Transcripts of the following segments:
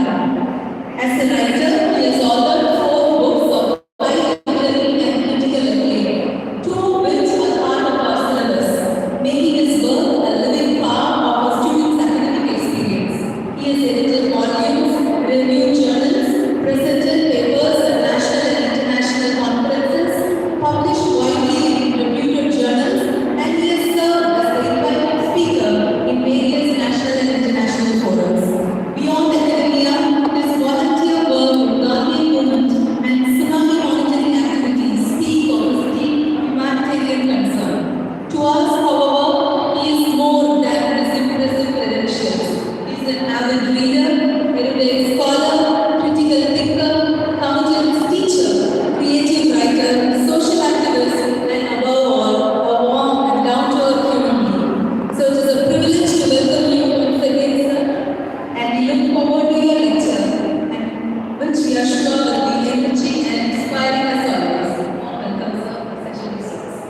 As a writer, he has authored 4 books of high literary and critical acclaim, 2 of which are part of our syllabus, making his work a living part of our students' academic experience. He has edited volumes, reviewed journals, presented papers at national and international conferences, published widely in reputed journals, and he has served as the invited speaker in various national and international forums. Beyond academia, his volunteer work with Gandhi movement and tsunami monitoring activities speak of his deep humanitarian concern. To us, however, he is more than his impressive credentials. He is an avid reader, erudite scholar, critical thinker, committed teacher, creative writer, social activist, and above all, a warm and down-to-earth human being. So it is a privilege to welcome you once again, sir, and we look forward to your lecture, and which we are sure will be enriching and inspiring us always. Welcome, sir. Session is yours.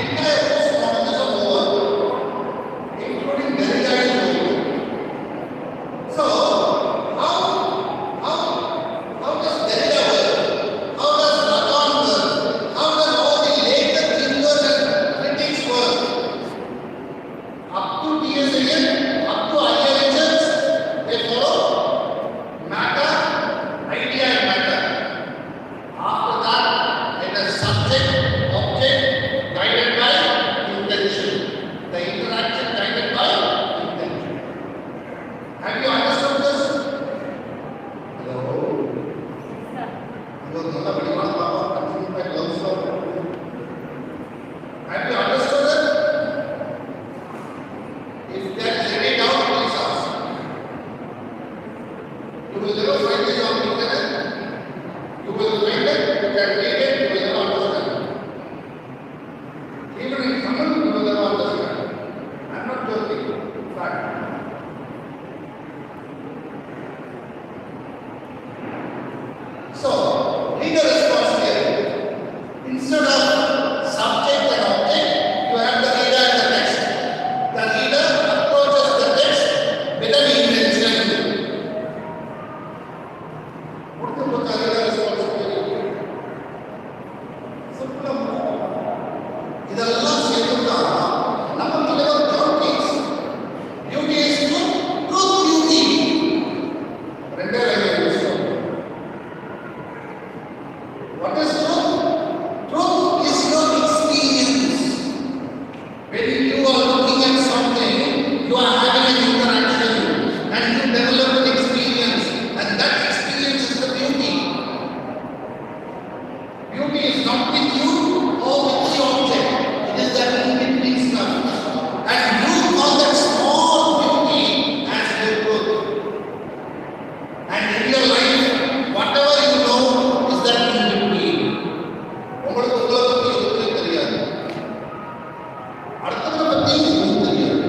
entire postmodernism over, including Derrida is over. So, how does Derrida work? How does Lacan work? How does all the later thinkers and critics work? Up to T.S. Eliot, up to I.A. Richards, they follow matter, idea and matter. After that, it is subject, object, guided by intention. The interaction guided by intention. Have you understood this? Hello? Have you understood it? If there is any doubt, please ask. You will never find this on the internet. You will find it, you can read it, you will never understand. Even in Tamil, you will never understand. I am not joking. Fact. So, read the response here. Instead of subject and object, you have the reader and the text. The reader approaches the text with an intention. What is the reader responsibility? Simple. இதெல்லாம் சேர்த்துட்டா நம்ம தலைவர் John Keats beauty is truth beauty ரெண்டே line விஷயம். What is truth? Truth is your experience. When you are looking at something, you are having an interaction and you develop an experience, and that experience is the beauty. Beauty is not with you or with the object. It is that in-between stuff. And you call that small beauty as your truth. And in your life, whatever you know is that in-between. உங்களுக்கு உங்களை பற்றி எதுவுமே தெரியாது. அடுத்தவரை பற்றி எதுவும் தெரியாது.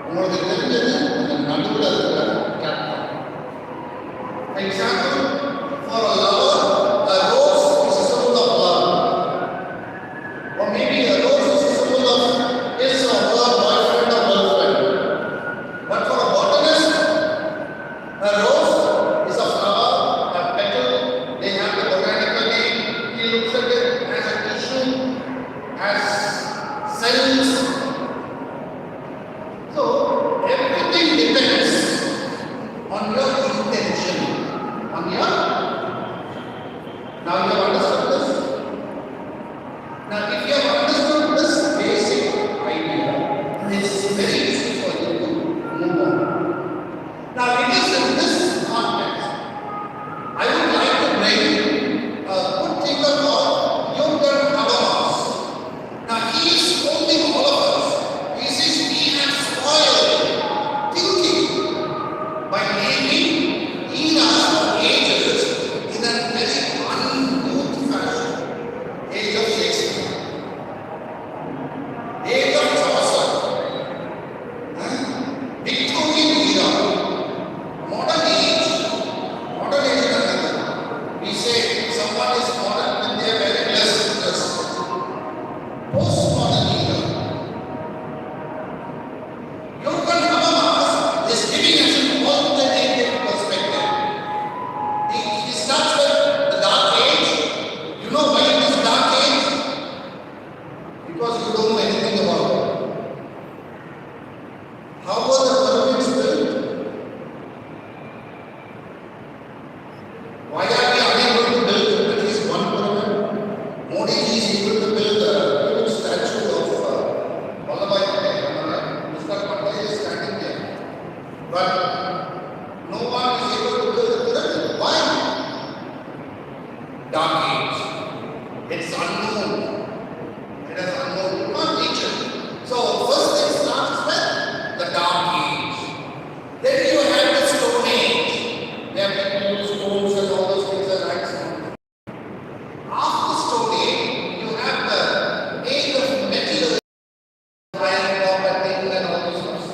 உங்களுக்கு தெரிஞ்சது அந்த நடுவில் இருக்கிற captain. Example, for a lover, a rose is a symbol of love. Or maybe a rose is a symbol of his or her boyfriend or girlfriend. But for a botanist, a rose is a flower, a petal. They have the botanical name. He looks at it as a tissue, as cells. So everything depends on your intention. On your. Now you have understood this. Now if you have understood this basic idea, it's very easy for you to move on. Now it is in this context I would like to bring a good thinker called Jürgen Habermas. Now he is scolding all of us. He says we have spoiled thinking by naming eras or ages in a very uncouth fashion. Age of Shakespeare, age of Chaucer, Victorian era, modern age is another. We say someone is modern when they are very less interested. Postmodern era. Jürgen Habermas is giving us an alternative perspective. He starts with the Dark Age. You know why it is Dark Age? Because you don't know anything about it. How were the pyramids built? Why are we unable to build at least one pyramid? Modi ji is able to build a huge statue of Vallabhbhai Patel. Mr. Patel is standing there. But no one is able to build a pyramid. Why? Dark Age. It's unknown. It is unknown. You can't reach it. So first it starts with the Dark Age. Then you have the Stone Age, where people use stones and all those things as axes. After Stone Age, you have the age of material, iron, copper, tin and all those stuff.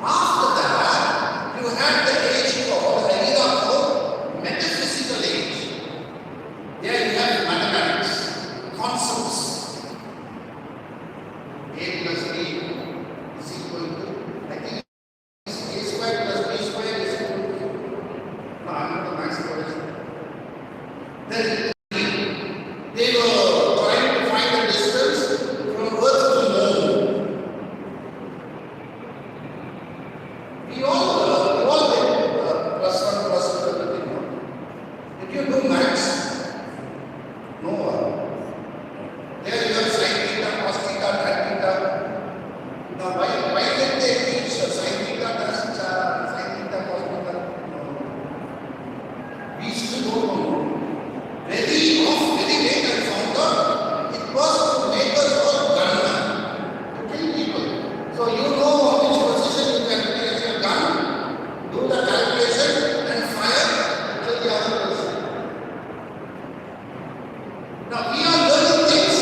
After that, you have the age called the era of metaphysical age. There you have mathematics. then they were trying to find the distance from Earth to Moon. We all did +1, +2, everything. Did you do maths? No. There you have sin theta, cos theta, tan theta. Now why did they teach sin theta, sin theta, cos theta? No. We still don't know. Very late I found out it was to make us all gunmen, to kill people. So you know which position you can place your gun, do the calculation and fire to kill the other person. Now we are learning things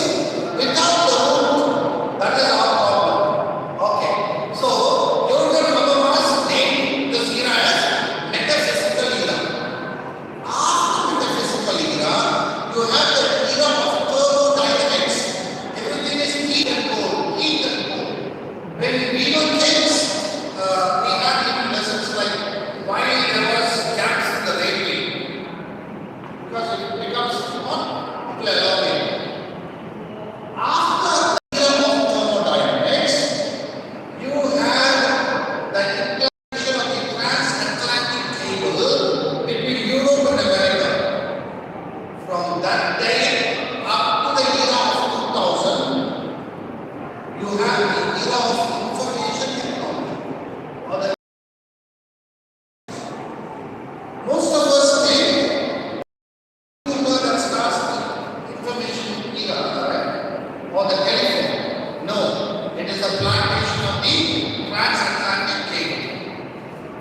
without the root. That is our problem. Okay. So Jürgen Habermas named this era as metaphysical era. After metaphysical era, you have the era of thermodynamics. Everything is heat and cold, heat and cold. When we were kids, we had even lessons like why there was gaps in the railway. Because it becomes hot, it will elevate. After the era of thermodynamics, you have the implementation of the transatlantic cable between Europe and America. From that day up to the era of 2000, you have the era of information technology. Or the most of us think computer that starts the information era, right? Or the telephone. No, it is the plantation of the transatlantic cable.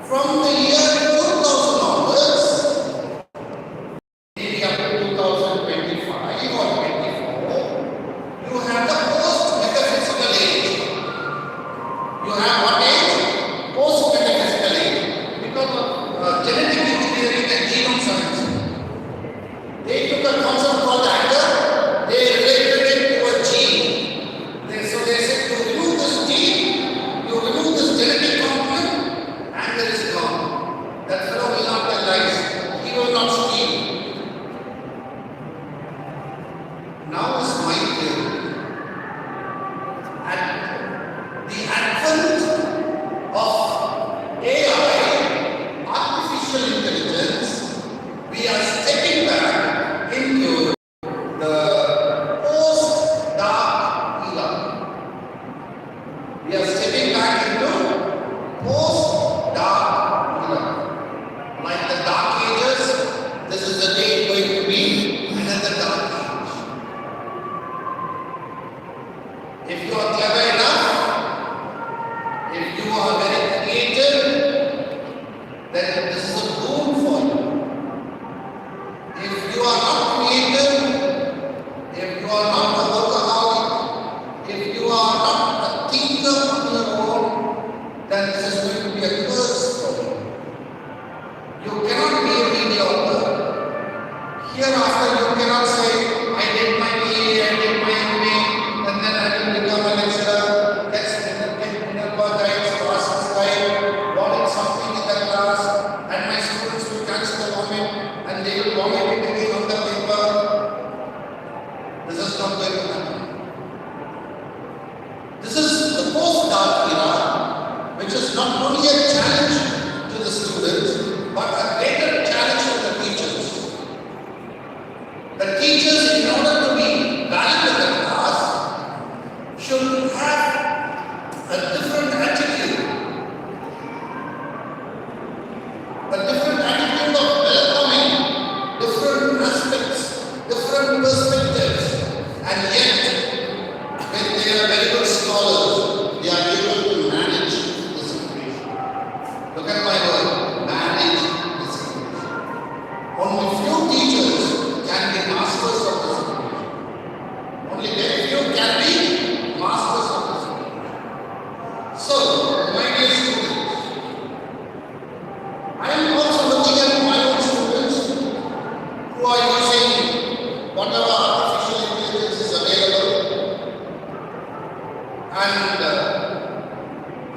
From the year 2000 onwards, maybe up to 2025 or 24, you have the post-metaphysical age. You have what age? Post-metaphysical age. Because of genetic engineering and genome science. They took a concept called anger, they related it to a gene. So they said, you remove this gene, you remove this genetic component, anger is gone. That fellow will not tell lies. He will not steal. Now is my turn. At the advent of AI, artificial intelligence, we are stepping back into the post-dark era. We are stepping back into post-dark era. Like the dark ages, this is the day going to be another dark age. If you are clever enough, if you are very creative, then this is a boon for you. If you are not creative, if you are not a workaholic, if you are not a thinker on your own, then this is going to be a curse for you. You cannot be a mediocre. Hereafter you cannot say, I did my BA, I did my MA, and then I will become a lecturer. Let's get Minerva guides, classes guide, vomit something in the class, and my students will catch the vomit, and they will vomit it again on the paper. This is not going to happen. This is the post-dark era, which is not only a challenge to the students, but a greater challenge to the teachers. The teachers, in order to be valid in the class, should have a different attitude. A different attitude of welcoming different aspects, different perspectives, and yet, when they are very good scholars, they are able to manage the situation. Look at my word, manage the situation. Only few teachers can be masters of the situation. Only very few can be masters of the situation. So, my dear students, I am also looking at my own students who are using whatever artificial intelligence is available, and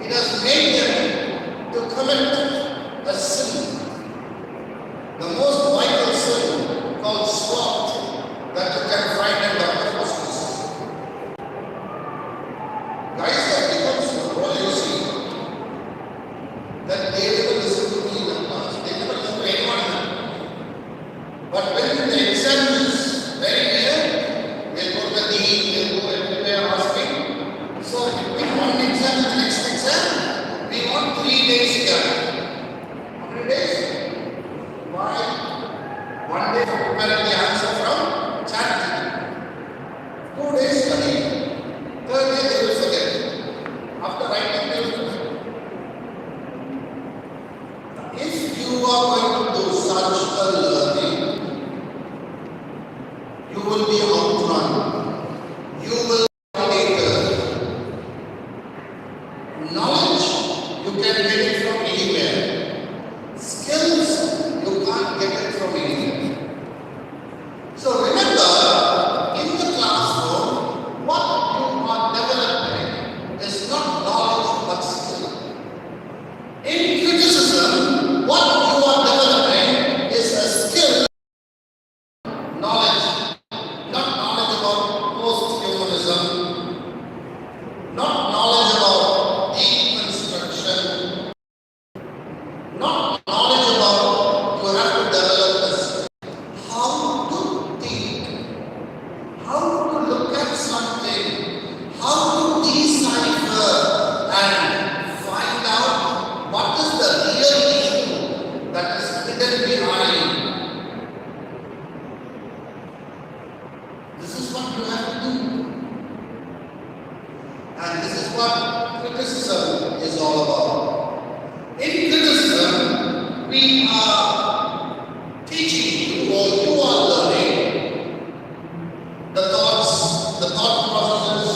it has made them to commit a sin, the most vital sin called sloth. 3 days here. How many days? Why? 1 day for preparing the answer from JAC. 2 days studying. 3rd day they will forget. After writing they will forget. If you are going to do such a learning, you will be outrun. You will be outdated. Knowledge, you can get it from anywhere. Skills, you can't get it from anywhere. So remember, in the classroom, what you are developing is not knowledge but skill. In criticism, what you are developing is a skill, knowledge, not knowledge about post-humanism, not knowledge about deconstruction, not knowledge about you have to develop this. How to think, how to look at something, how to decipher and find out what is the real issue that is hidden behind. This is what you have to do. And this is what criticism is all about. In criticism, we are teaching you or you are learning the thoughts, the thought processes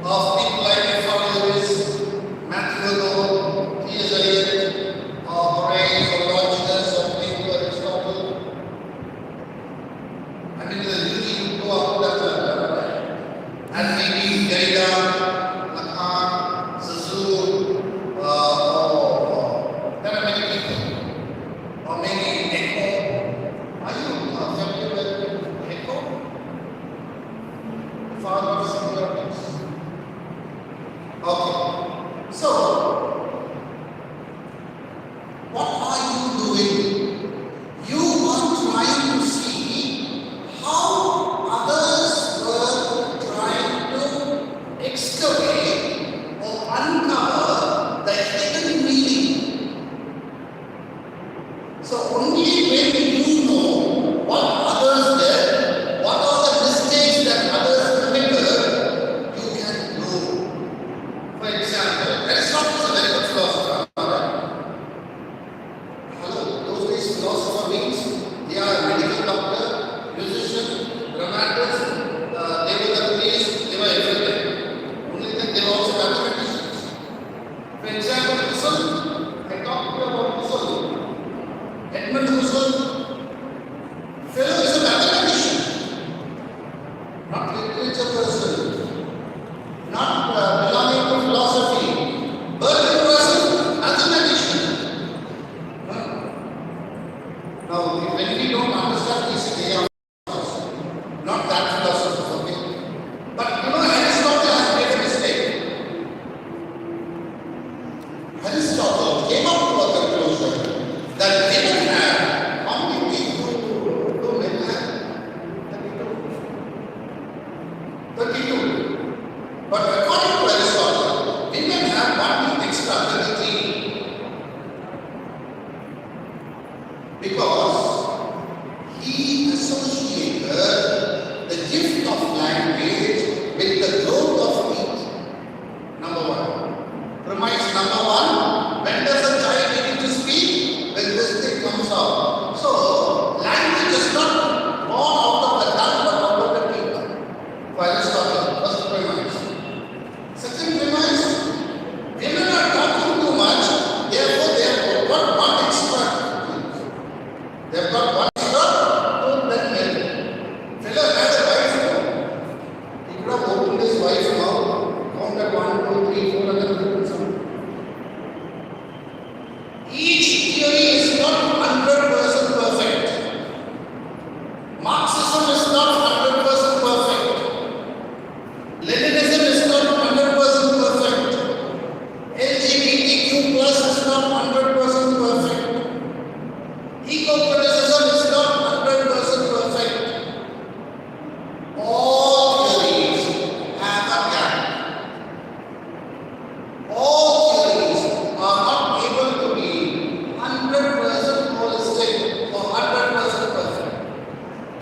of people like Lewis, Matthew Arnold, T.S. Eliot, Horace, or Longinus, or Plato, Aristotle. I mean, you go up to that level, right? And maybe Derrida, Lacan, Saussure,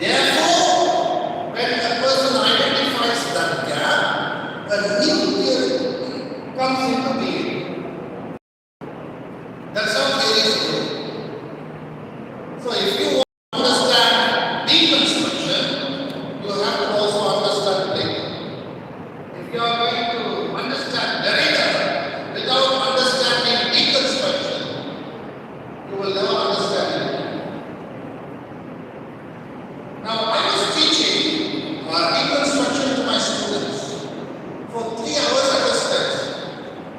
Therefore, when a person identifies that gap, a new theory comes into being. That's how theories grow. So if you want to understand deconstruction, you have to also understand Plato. If you are going to understand Derrida without understanding deconstruction, you will never understand it. Now, I was teaching deconstruction to my students. For 3 hours I was there.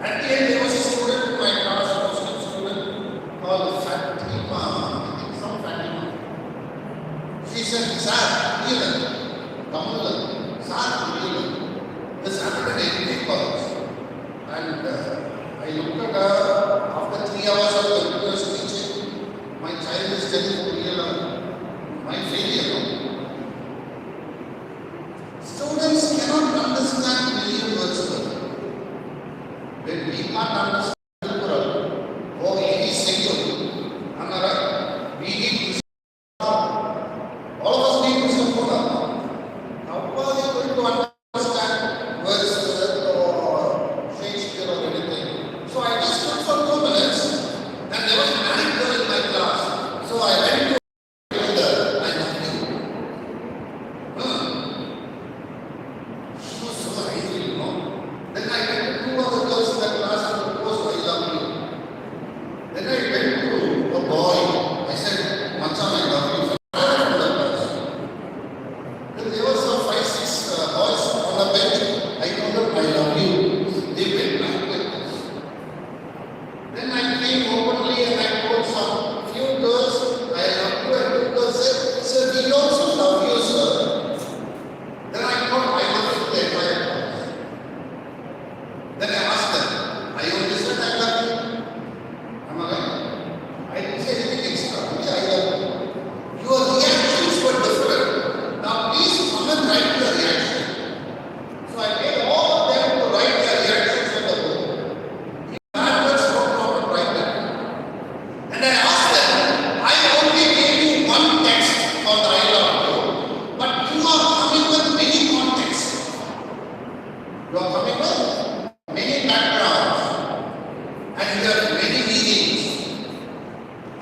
At the end, there was a student in my class, a Muslim student called Fatima. I think some Fatima. She said, "Sir, real, Kamulan, sir, real." This happened in 18 college. And I looked at her after 3 hours of continuous teaching. My child is telling me real, my failure. Students cannot understand million words per day. When we can't understand the Quran or any single, am I right? We need to stop. All of us need to support. How are they going to understand words or Shakespeare or anything? So I just stood for 2 minutes, and there was a married girl in my class. So I went to her, I love you. She was so angry, you know. Then I went to 2 other girls in the class and proposed, "I love you." Then I went to a boy. I said, "Machan, I love you." From the class. Then there was some 5, 6 boys on the bench. I told them, "I love you." They went back like this. Then I came openly and I told some few girls, "I love you." And 2 girls said, "Sir, we also love you, sir." Then I thought, I love you the entire class. Then I asked them, "I only said I love you." Am I right? I didn't say anything extra. Only I love you. Your reactions were different. Now please come and write your reaction. So I made all of them to write their reactions on the book. Bad words, no problem, write them. And I asked them, "I only gave you one text for the I love you, but you are coming with many contexts. You are coming with many backgrounds, and you have many meanings."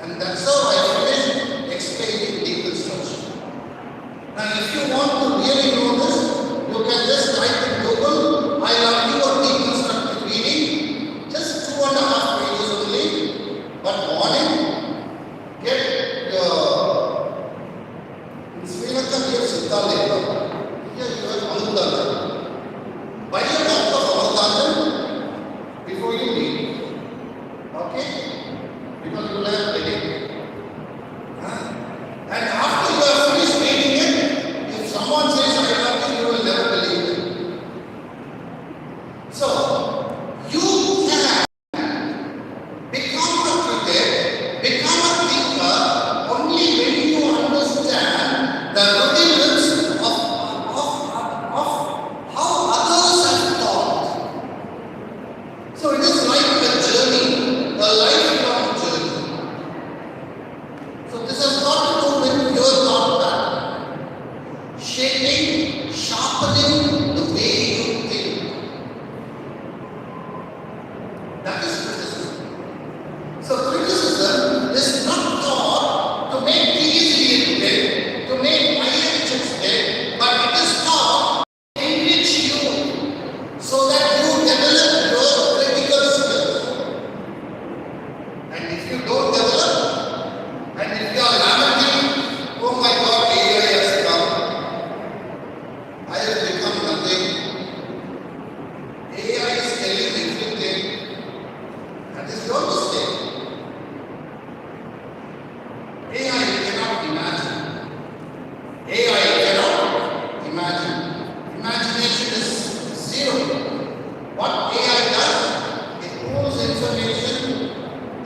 And that's how I finished explaining deconstruction. Now, if you want to really know this, you can just type in Google, "I love you" or deconstructive reading, just 2.5 pages only. But morning, get in Sri Lanka, we have Siddha Leka. Here you have Amandajan. Buy a box of Amandajan before you read. Okay? Because you will have headache. And after you have finished reading it, if someone says, "I love you," you will never believe it. So, you can become a critic, become a thinker only when you understand the rudiments of how others have thought. So it is like a journey, a lifelong journey. So this has got to do with your thought pattern, shaping, sharpening the way you think. That is criticism. So criticism is not taught to make these dead, to make IHs dead, but it is taught to enrich you so that you develop your critical skills. And if you don't develop, and if you are lamenting, "Oh my God, AI has come, I have become nothing." AI is telling everything. That is your mistake. AI cannot imagine. AI cannot imagine. Imagination is zero. What AI does, it pulls information,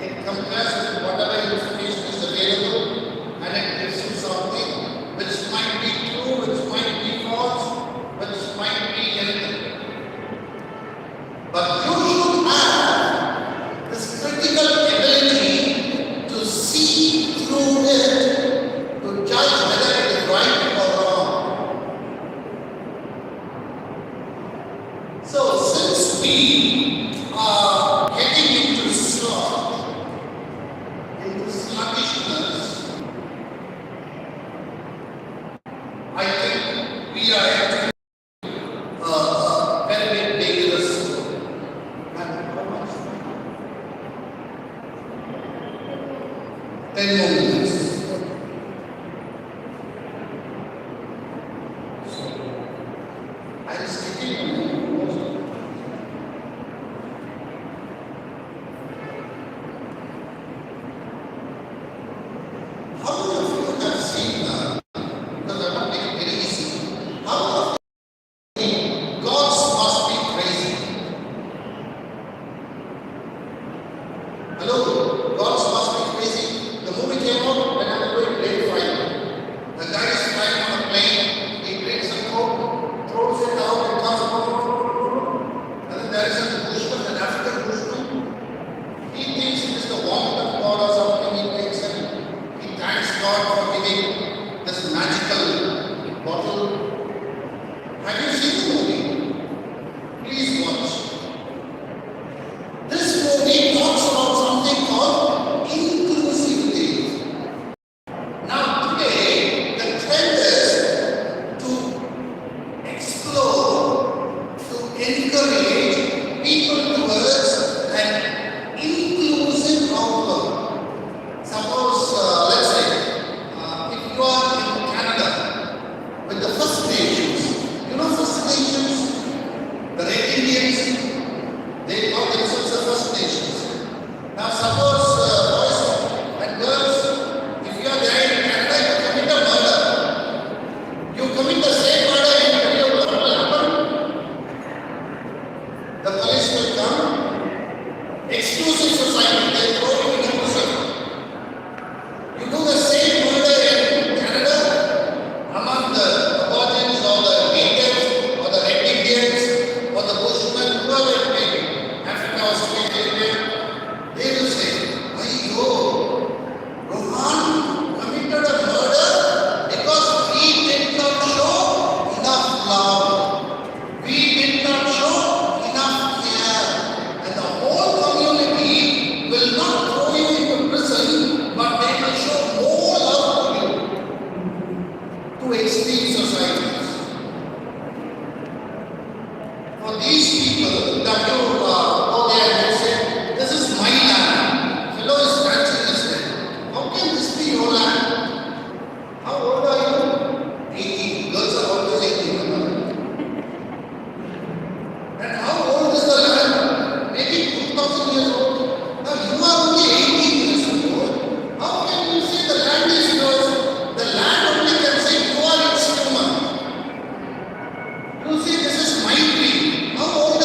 it compares with whatever information is available, and it gives you something which might be true, which might be false, which might be anything. But you should have this critical ability to see through it, to judge whether it is right I think we are actually very dangerous. And how much? 10 more minutes. So, I am sticking on you. How many of you have seen that? Because I want to make it very easy. How many of you think gods must be crazy? Hello? Gods must be crazy. The movie came out when I was doing grade 5. The guy is flying on a plane, he drinks a coke, throws it out, and comes out. And then there is a bushman, an African bushman. He thinks it is the warmth of God or something. He takes and he thanks God for giving this magical bottle. Have you seen the movie? Please watch. This movie talks about something called inclusivity. Now today, the trend is to explore, to encourage people towards an inclusive outlook. Suppose, let's say, if you are in Canada with the First Nations, you know First Nations, the Red Indians, they call themselves the First Nations. Now suppose, boys and girls, if you are there in Canada, you commit a murder. You commit the same murder in India, what will happen? The police will come. Exclusive society, they throw you in a prison. You do the same murder in Canada among the Aborigines or the natives or the Red Indians or the Bushmen, whoever it may be, Africa, Australia, they will say, Ayyo, Rohan committed a murder because we did not show enough love. We did not show enough care. And the whole community will not throw you into prison, but they will show more love to you to extreme societies. For these people that you go there and say, this is my land. Fellow is scratching his head. How can this be your land? How old are you? 18. Girls are always 18. And how old is the land? Maybe 2000 years old. Now you are only 18 years old. How can you say the land is yours? The land only can say you are its human. You say this is my tree. How old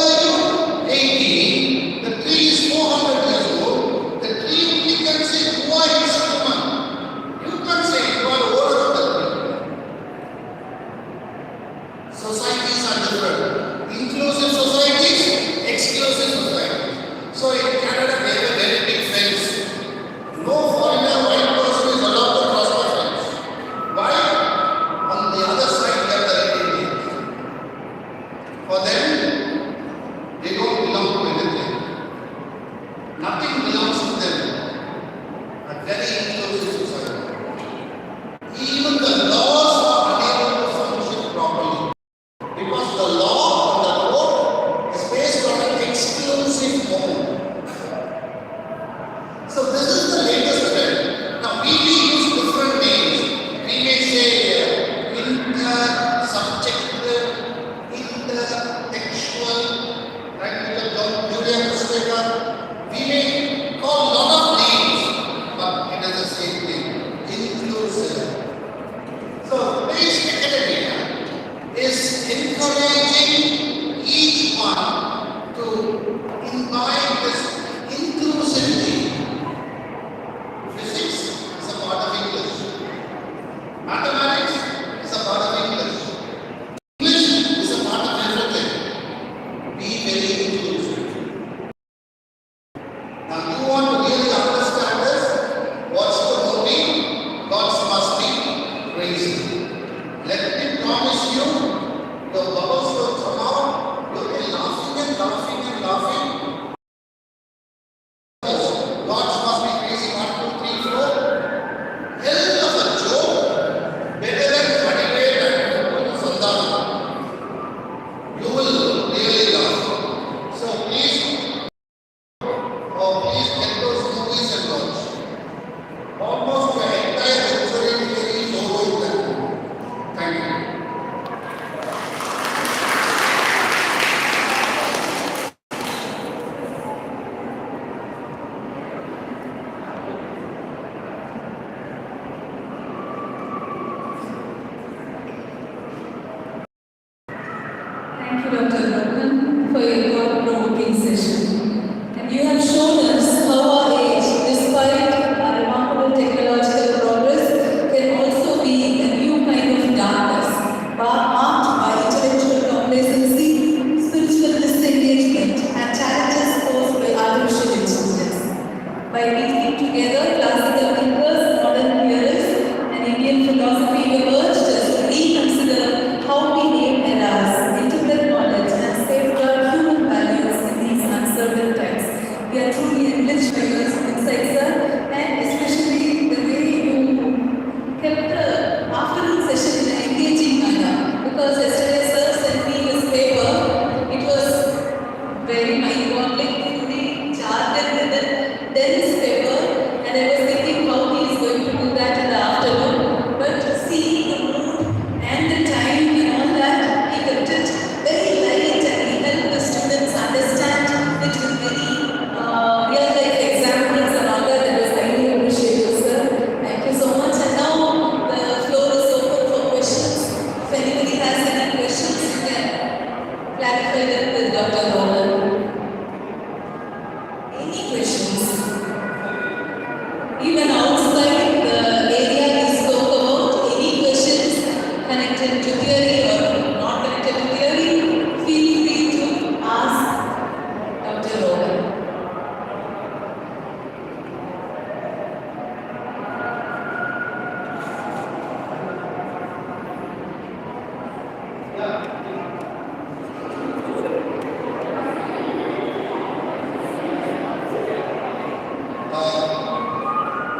Dr. Rohan, for your thought-provoking session. And you have shown us how our age, despite our remarkable technological progress, can also be a new kind of darkness, marked by intellectual complacency, spiritual disengagement, and challenges posed by artificial intelligence. By meeting together classical thinkers, modern theorists, and Indian philosophy emerged us to reconsider how we name eras, interpret knowledge, and safeguard human values in these uncertain times. We are truly enriched by your insights, sir, and especially the way you kept the afternoon session in an engaging manner. Because yesterday, sir sent me this paper. It was very mind-boggling, fully charted with a dense paper, and I was thinking how he is going to do that in the afternoon. But seeing the mood and the time and all that, he kept it very light and he helped the students understand it with very real-life examples and all that. That was highly appreciated, sir. Thank you so much. And now the floor is open for questions. If anybody has any questions, you can clarify them with Dr. Rohan. Any questions? Even outside the area we spoke about, any questions connected to theory or not connected to theory, feel free to ask Dr. Rohan.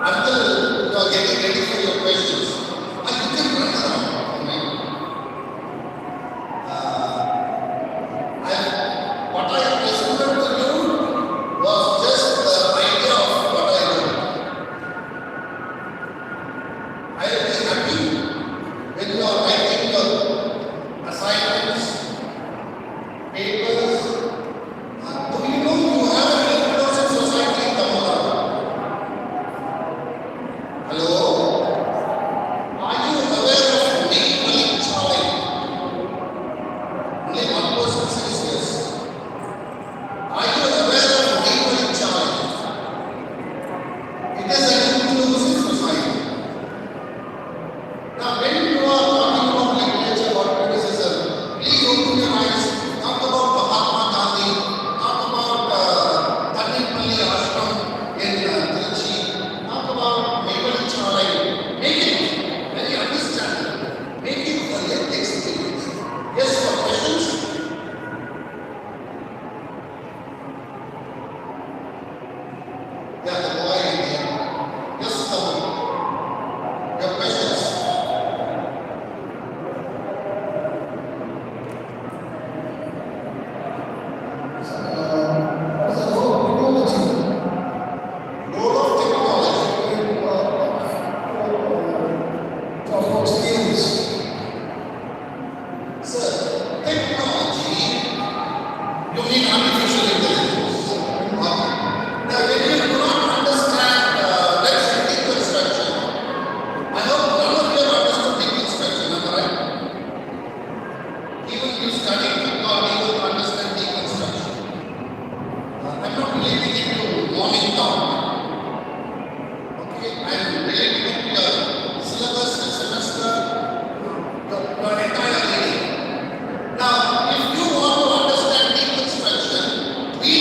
Until you are getting ready for your questions, and you can run around for me. What I presented to you was just the idea of what I do. I will be happy when you are writing your assignments, papers. Do you know you have an inclusive society in Tamil Nadu? Hello? Are you aware of neighboring child? Only one person says yes. Are you aware of neighboring child? It is an inclusive society. Now, when you are talking about literature or criticism, please open your eyes. Talk about Mahatma Gandhi. Talk about Tanipalli Ashram in Trichy. Talk about neighboring child. Make it very understandable. Make it a lived experience. Yes, for questions? Yeah, the boy in there. Yes, someone. Your questions? Role of technology. Sir, technology, you mean artificial intelligence. Now, when you do not understand, let's say deconstruction, I hope none of you have understood deconstruction, am I right? Even you study technology, you will understand deconstruction. I'm not relating it to morning talk. Okay, I'm relating it to your syllabus, your semester, your entire reading. Now, if you want to understand deconstruction, we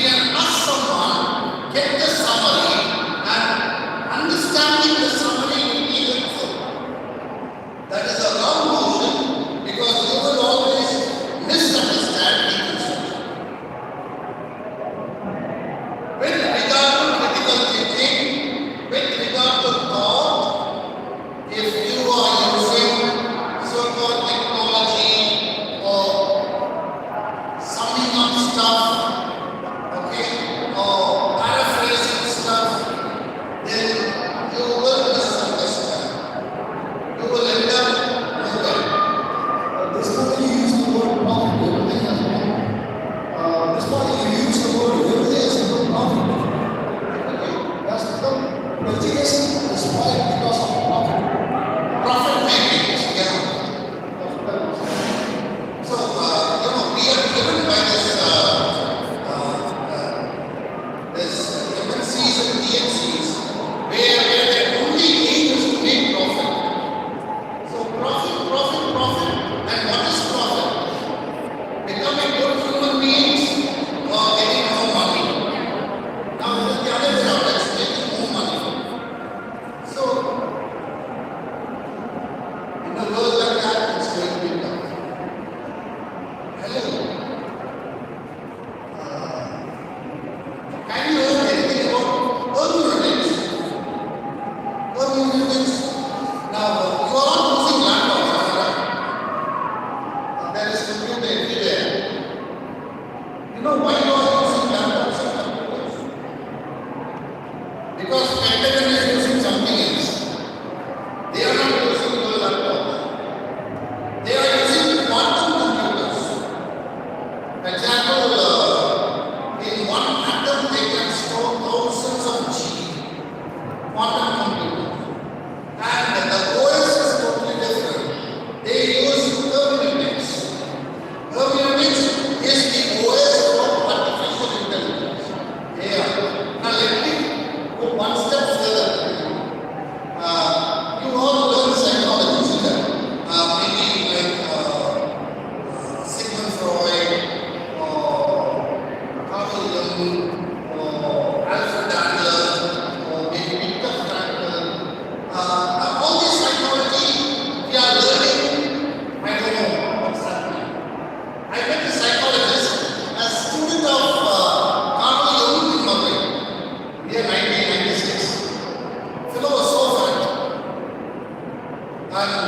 can ask someone, get the summary, and understanding the summary will be helpful. That is a wrong motion because you will always misunderstand deconstruction. With regard to critical thinking, with regard to thought, if you are using so-called technology or summing up stuff, okay, or paraphrasing stuff, then you will misunderstand. You will end up nowhere. This morning you used the word profit, everything has one. This morning you used the word everything has become profit. That's become education is spoiled because of profit. Profit making, yeah. That's what that was. So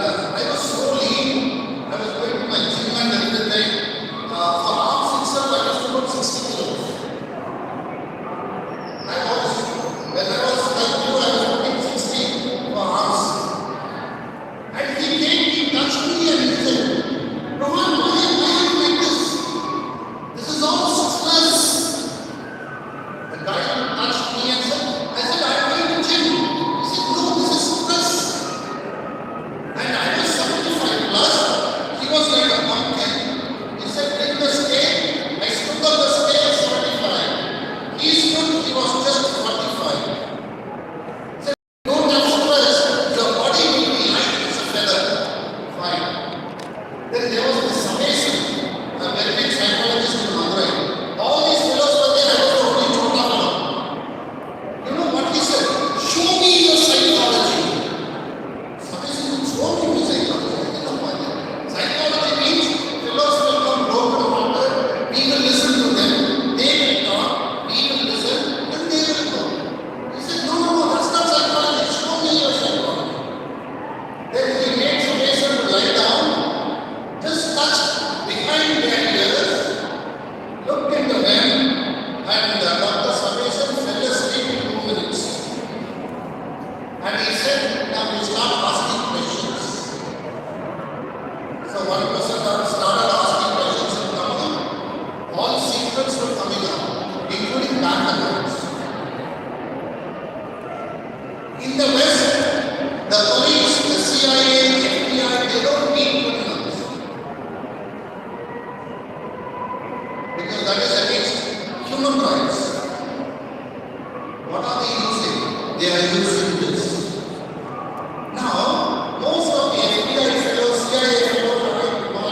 I was so lean. I was going to my gym and everything. For arms itself, I was about 60 kilos. When I was like you, I was putting 60 for arms. And he came, he touched me and he said, Rohan, why are you like this? This is all stress. The guy touched me and said, I said, I'm going to gym. He said, no, this is stress. And I was 75 plus. He was like a pumpkin. He said, bring the scale. I stood on the scale 75. He stood, he was just 45. Don't have stress. Your body will be light as a feather. Fine. Then there was this summation, a very big psychologist in Madurai. All these fellows were there. I was the only chota fellow. You know what he said? Show me your psychology. Summation would show me my psychology. I didn't know why. Psychology means fellows will come broken hearted. We will listen to them. They will talk. We will listen. And they will go. He said, no, that's not psychology. Show me your psychology. Then he made summation to lie down, just touched behind their ears, looked into them, and Dr. Summation fell asleep in 2 minutes. And he said, now we start asking questions. So one person started asking questions and coming up. All secrets were coming up, including bank accounts. In the West, the police, the CIA, FBI, they don't need criminals. Because that is against human rights. What are they using? They are using this. Now, most of the FBI fellows, CIA fellows are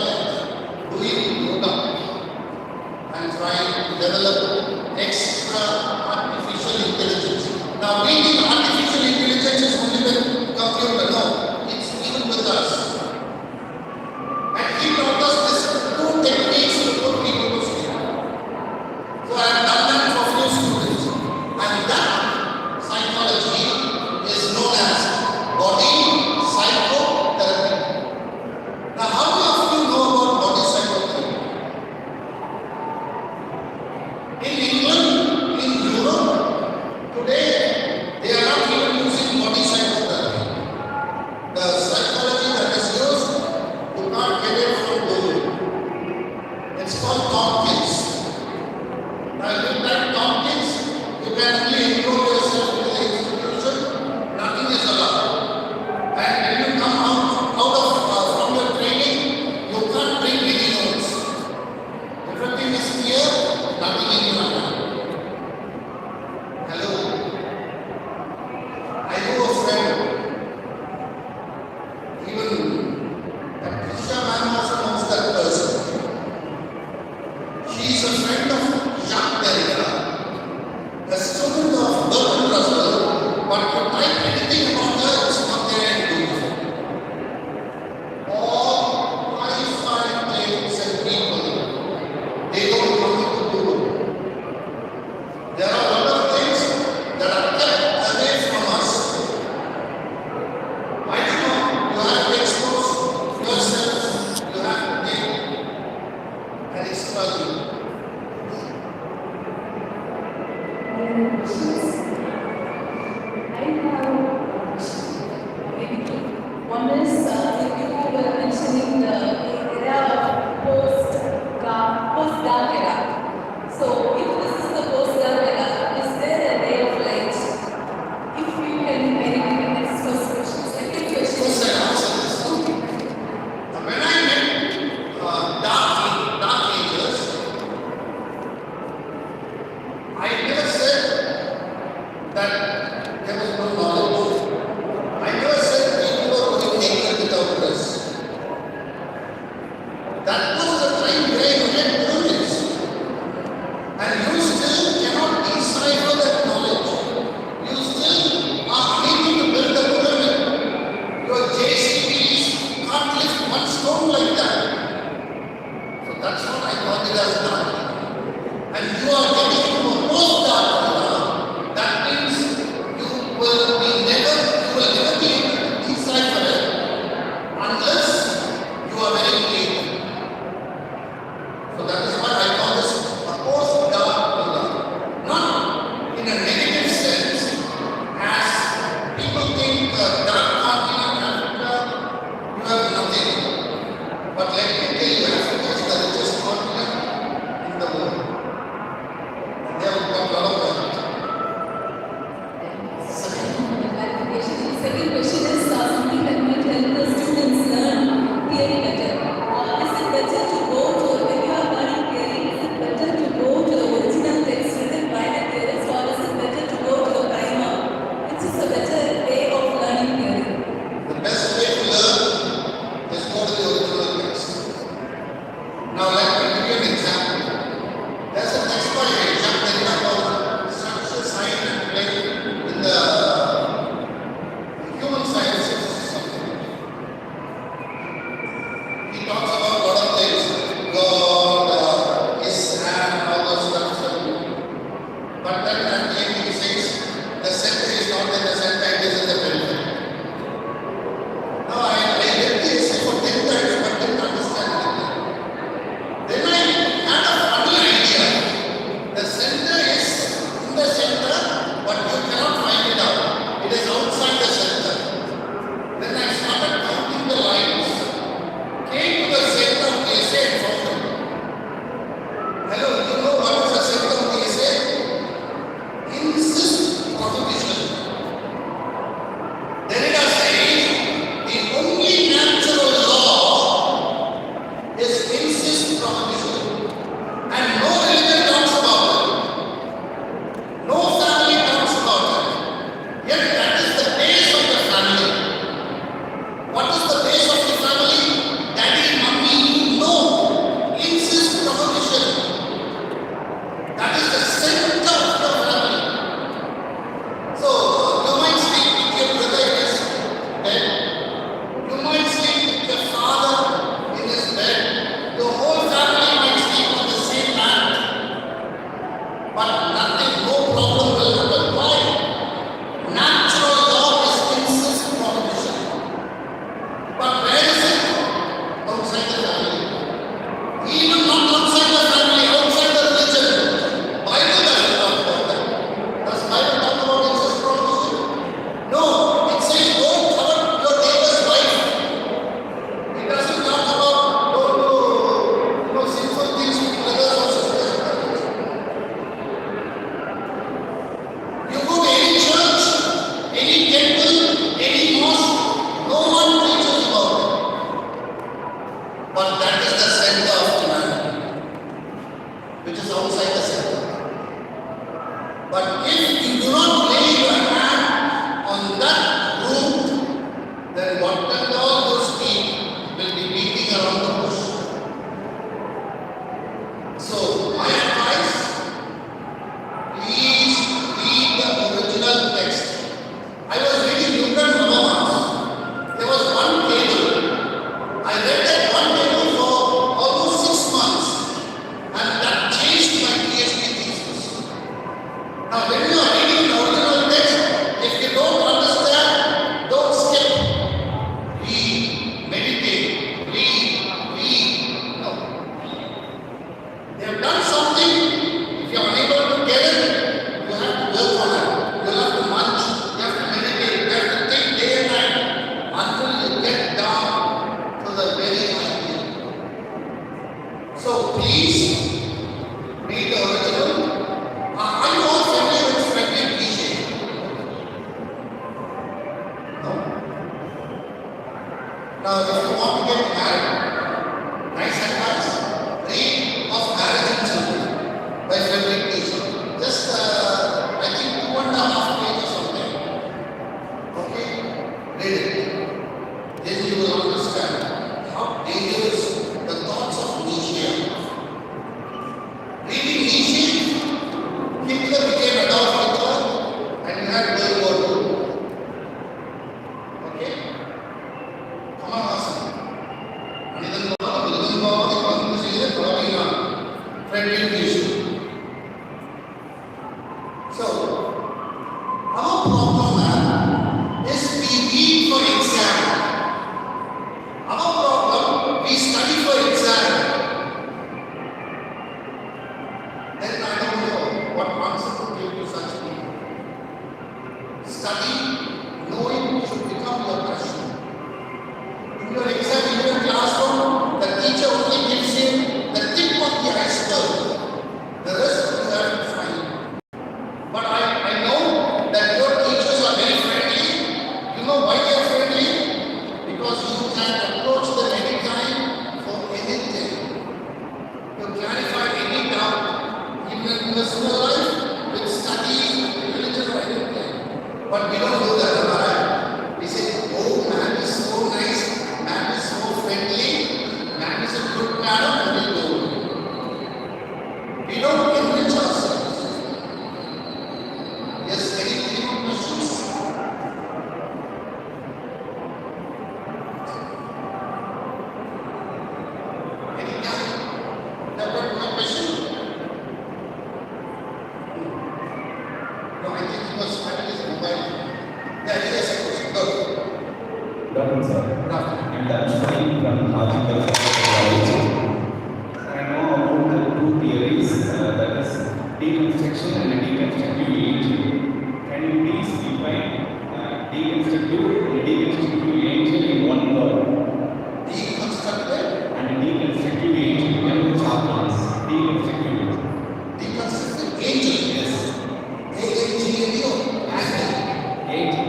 read that one paper for almost 6 months, and that changed my PhD thesis. Now, when you are reading the original text, if you don't understand, don't skip. Read, meditate, read. No. They have done something. If you are unable to get it, you have to work on it. You have to munch, you have to meditate, you have to think day and night until you get down to the very idea. So please read the original. Are you all familiar with Frederick Nietzsche? No. Now, if you want to get married, nice advice. Read of Marriage and Children by Frederick Nietzsche. Just, I think 2.5 pages of them. Okay? Read it. Then you will understand how dangerous the thoughts of Nietzsche are. Reading Nietzsche, Hitler became Adolf Hitler, and you had World War II. Okay? Come on, Hassan. Frederick Nietzsche. So, our problem now is we read for exam. Our problem, we study for exam. Then I don't know what answer to give to such people. Study, knowing should become your passion. In your exam, in your classroom, the teacher only gives you the tip of the iceberg. The rest you have to find. But I know that your teachers are very friendly. You know why they are friendly? Because you can approach them anytime for anything. You clarify any doubt, even in personal life, with studies, religion, or anything. But we don't do that, right? We say, oh, man is so nice, man is so friendly, man is a good madam, and we go. We don't enrich ourselves. Yes, any more questions? Any time? Have got one question? No, I think he was finding his mobile. Yeah, he has a question. Go. Good afternoon, sir. Good afternoon. And I'm studying from Logical Psychology. I know about the two theories, that is deconstruction and deconstructive angel. Can you please define deconstructive and deconstructive angel in one word? Deconstructed, And deconstructive angel, one of the chapters. Deconstructive angel. deconstructed angel. Yes. A-N-G-L-E-O. Angel. Angel.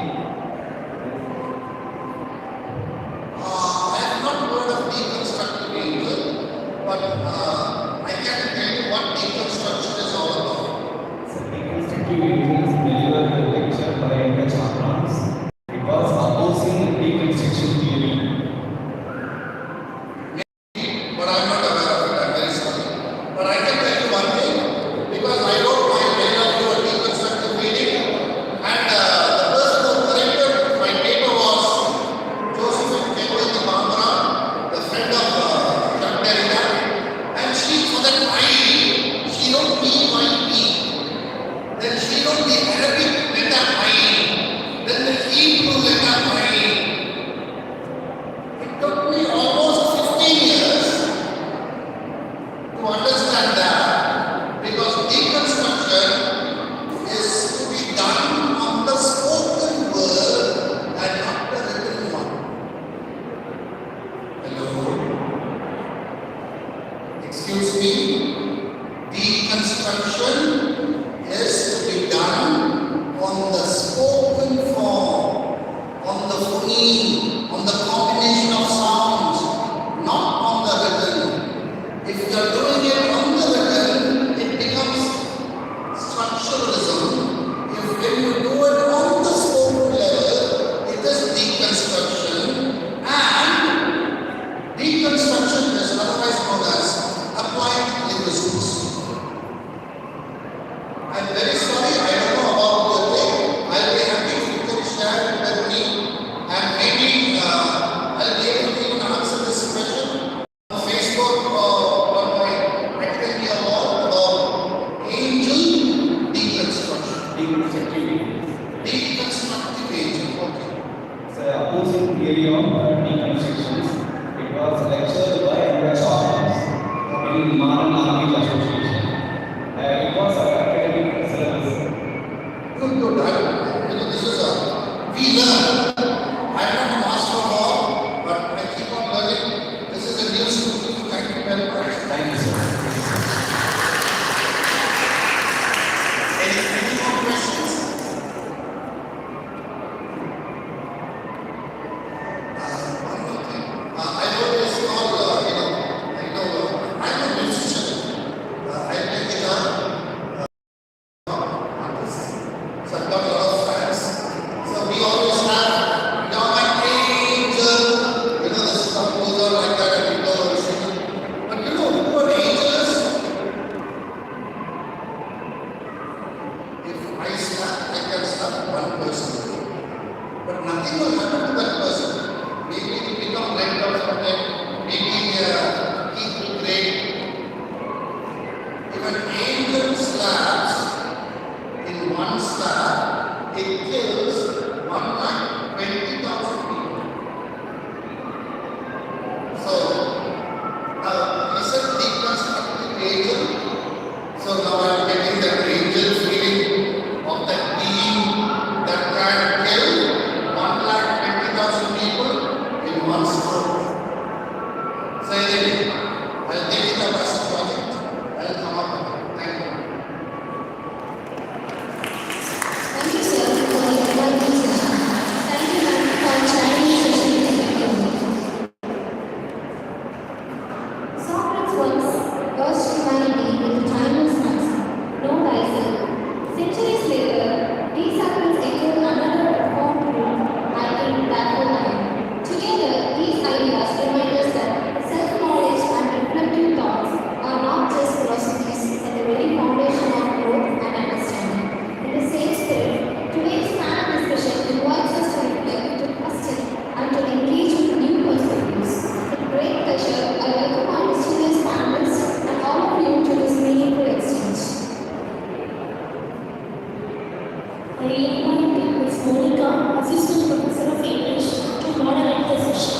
I have not heard of deconstructive angel, but I can tell you what deconstruction is all about. So deconstructive angels deliver the lecture by the chaplains. It was opposing deconstruction theory. But I'm not aware of it, I'm very sorry. But I can tell you one thing, because I wrote my biography on deconstructive reading, and the person who corrected my paper was Josephine Kemble, the Barbara, the friend of Jacques Derrida, and So anyway, I'll take it up as a project. I'll come up with it. Thank you. Thank you, sir, for the enlightening session. Thank you, ma'am, for sharing your session effectively. Socrates once urged humanity with the timeless answer, know thyself. Centuries later, these Socrates echoed another profound truth, I think that will I. Together, these ideas remind us that self-knowledge and reflective thoughts are not just philosophies but the very foundation of growth and understanding. In the same spirit, today's panel discussion invites us to reflect, to question, and to engage with new perspectives. With great pleasure, I welcome our distinguished panelists and all of you to this meaningful exchange. I invite Ms. Monica, Assistant Professor of English, to moderate the session.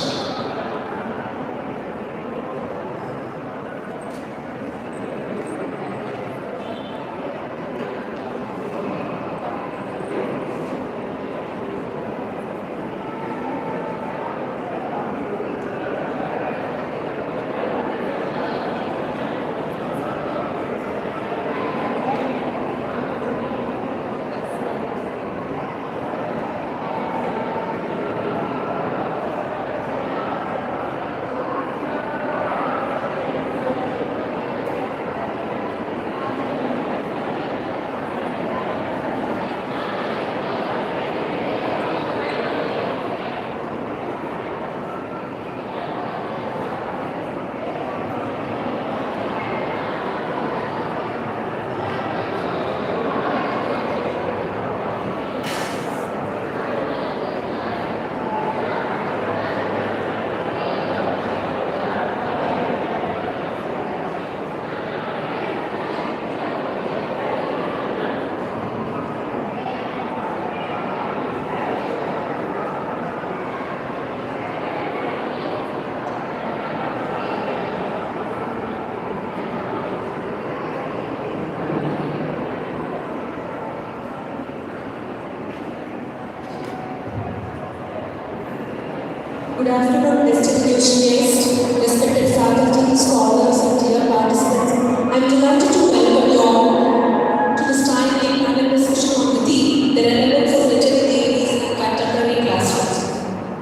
Good afternoon, distinguished guests, respected faculty, scholars, and dear participants. I'm delighted to welcome you all to this timely panel discussion on the theme, the relevance of literary theories in contemporary classrooms.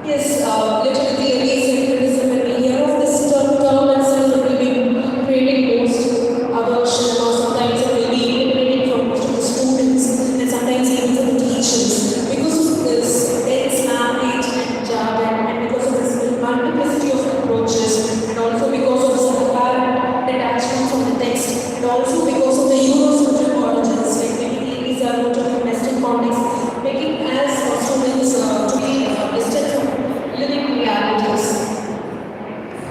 Yes, literary theories and criticism, when we hear of this term itself, it will be creating most aversion, or sometimes it will be intimidating for most of the students, and sometimes even for the teachers. Because of this dense language and jargon, and because of this multiplicity of approaches, and also because of some apparent detachment from the text, and also because of the Eurocentric origins, like many theories are rooted in Western context, making us students to be distant from living realities.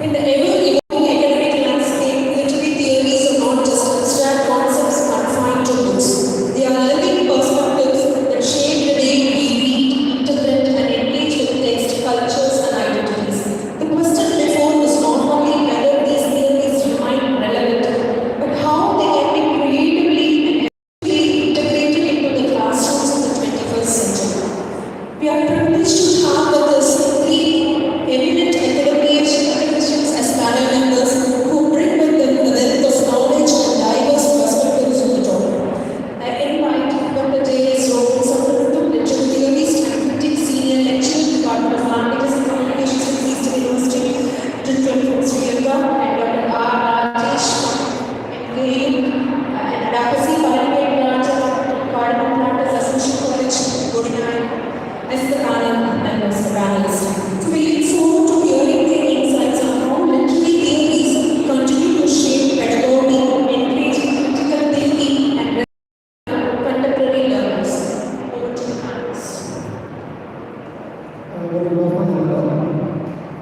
In the ever-evolving academic landscape, literary theories are not just abstract concepts confined to books. They are living perspectives that shape the way we read, interpret, and engage with text, cultures, and identities. The question before is not only whether these theories remain relevant, but how they can be creatively and effectively integrated into the classrooms of the 21st century. We are privileged to have with us three eminent academicians as panel members who bring with them the wealth of knowledge and diverse perspectives on the topic. I invite Dr. J.S. Robinson, lecturer theorist and critic, senior lecturer in the Department of Languages and Communications at Eastern University, to 24th Sri Lanka, and Dr. R. Rajesh, MKU, and Dr. C. Paramit Cardinal Planters Associate College, Godinai, as the panel members, the panelists. So we look forward to hearing their insights on how literary theories continue to shape pedagogy, encouraging critical thinking, and contemporary learners. Over to the panelists.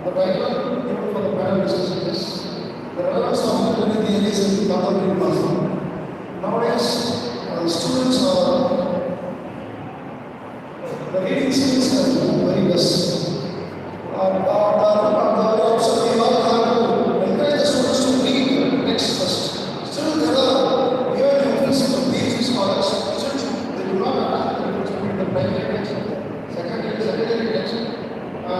The title given for the panel discussion is the relevance of literary theories in contemporary classroom. Nowadays, students are the reading skills are very less. So we all have to encourage the students to read the text first. Still, there are even influences of these scholars. Still, they do not have to read the primary text, secondary text, and I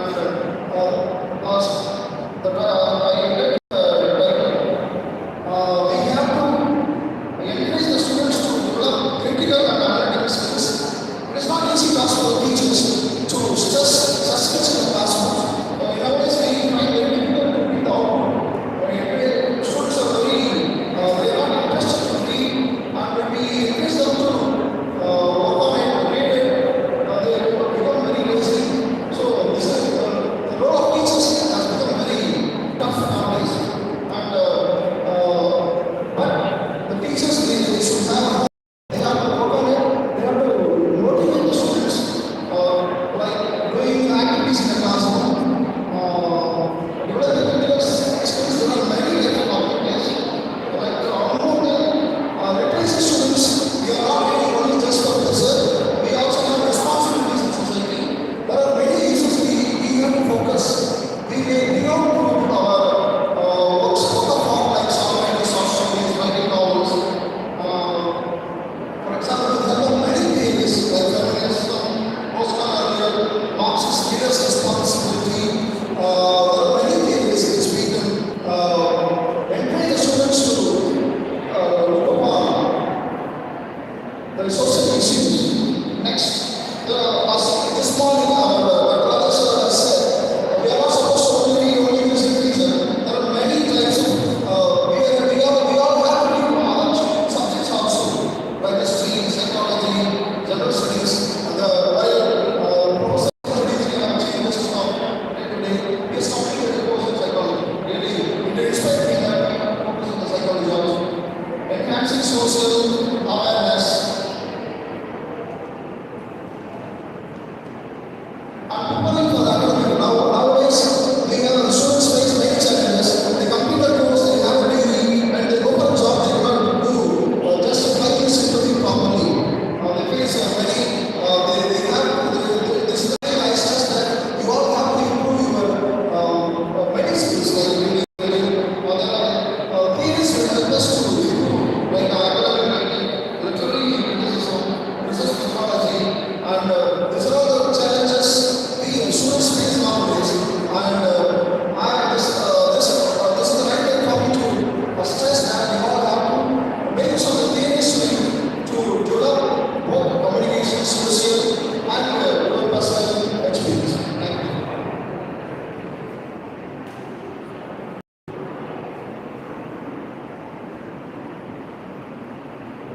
read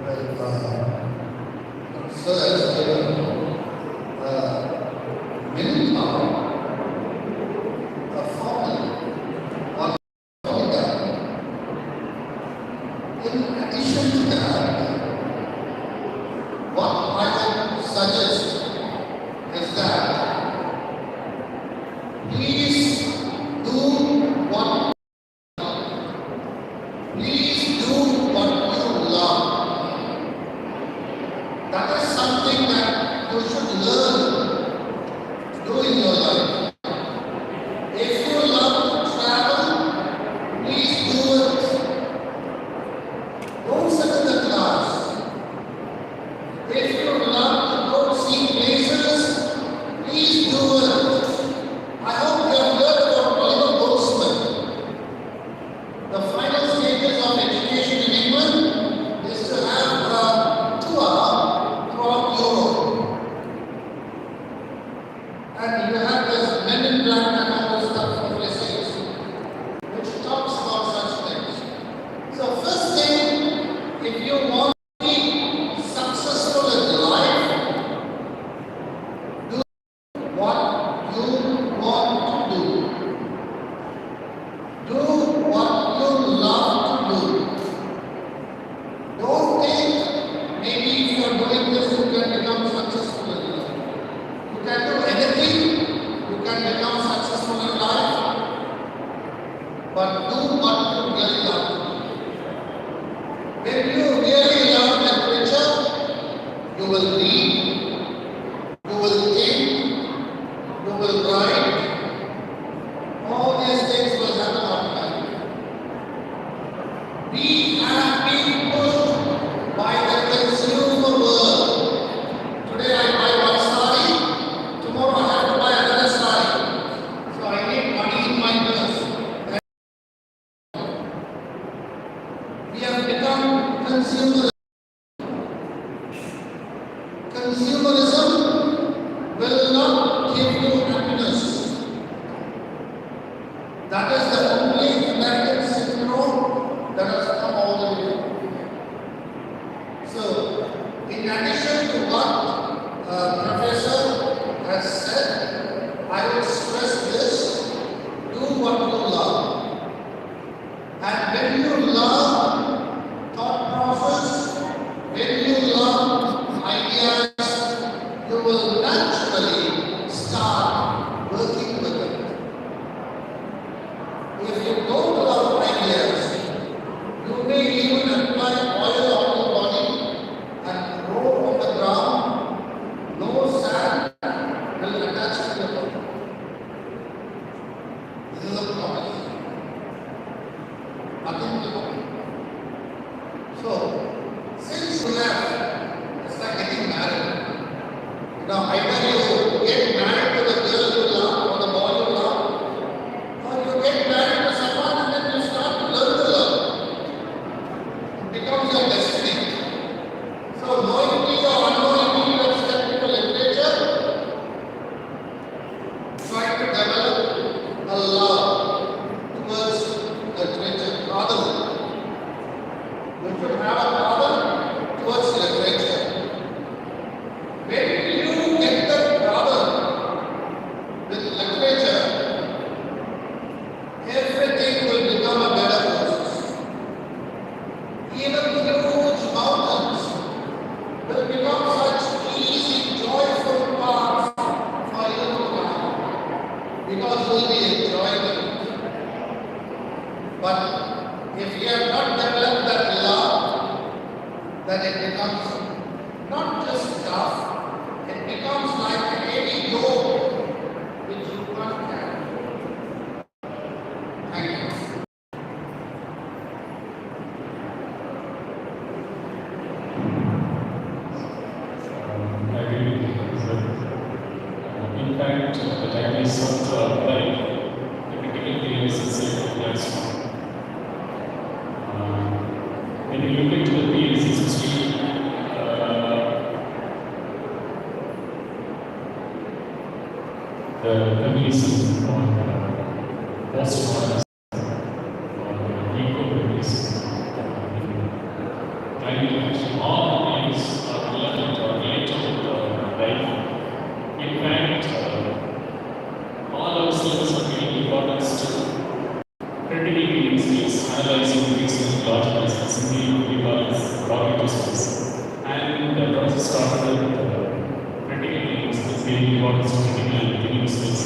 Sir has given many power, a formula on formula. In addition to that, what I would suggest is that please do what please do what you love. That is something that you should learn to do in your life. If you love to travel, please do it. Don't sit in the class. If you love to go see places, please do it. I hope you have heard about Oliver Goldsmith. The final stages of education in England is to have a tour throughout Europe. And you have this Men in Black and all this stuff for essays, which talks about such things. So first thing, if you want to be successful in life, do what you want to do. Do what you love to do. Don't think maybe if you are doing this you can become successful in life. You can do anything, you can become successful in life, but do what you really love to do. When you really love literature, you will read, you will think, you will write. All these things will happen automatically. We have been pushed by the consumer world. Today I buy one saree, tomorrow I have to buy another saree. So I need money in my purse. We have become consumers. Consumerism will not give you happiness. That is the only American syndrome that has come all the way. So, in addition to what Professor has said, I will stress this: do what you love. And when you love thought process, when you love ideas, you will naturally start working with it. If you don't love ideas, you may even apply oil on your body and roll on the ground. No sand will attach to your body. This is a promise. Nothing will happen. So, since you have, it's like getting married. Now, either you get married to the girl you love or the boy you love, or you get married to someone and then you start to learn to love. It becomes your destiny. So, knowingly or unknowingly, you have stepped into literature, trying to develop a love towards literature, brotherhood. You should have a brother towards literature. When you get the brother with literature, everything will become a better process. Even huge mountains will become such easy, joyful paths for you to climb because you will be enjoying it. But if you have not developed that love, then it becomes not just tough, it becomes like a heavy yoke which you can't carry. Thank you. I agree with you, sir. In fact, the Chinese also apply the critical theories itself applies to. When you look into the theories, especially the feminism or postmodernism or eco-feminism, trying to actually all what is critical thinking skills.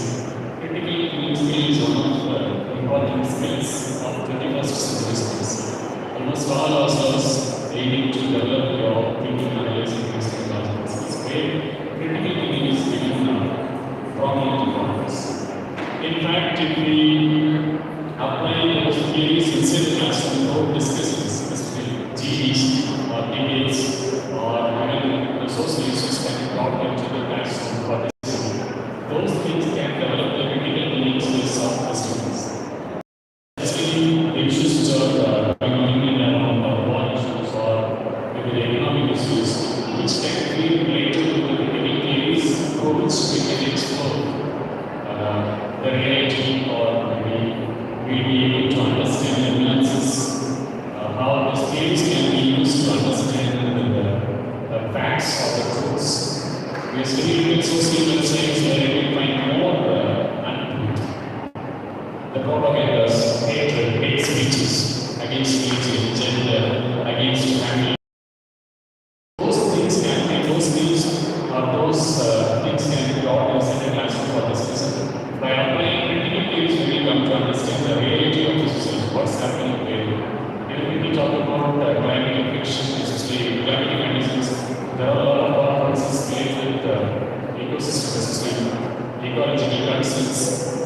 Critical thinking skill is one of the important skills of 21st century skills. Almost all ourselves aiming to develop your thinking, analyzing, reasoning, logical skills. Where critical thinking is given prominent importance. In fact, if we apply those theories inside the classroom without discussing specific theories or debates or even social issues can be brought into the classroom for discussion, those things can develop the critical thinking skills of the students. Especially the issues which are going around war issues or maybe the economic issues, which can be related to the critical theories through which we can explore the reality, or maybe we'll be able to understand the nuances, how these theories can be used to understand the facts of the truths. We are studying in social websites where we find more untruth. The propagandas, hatred, hate speeches against religion, gender, against family. Those things can be brought inside the classroom for discussion. By applying critical theories, we will come to understand the reality of the society, what's happening there. When we talk about climatic fiction, especially climatic conditions, there are a lot of conferences related with ecosystem, especially ecological concerns.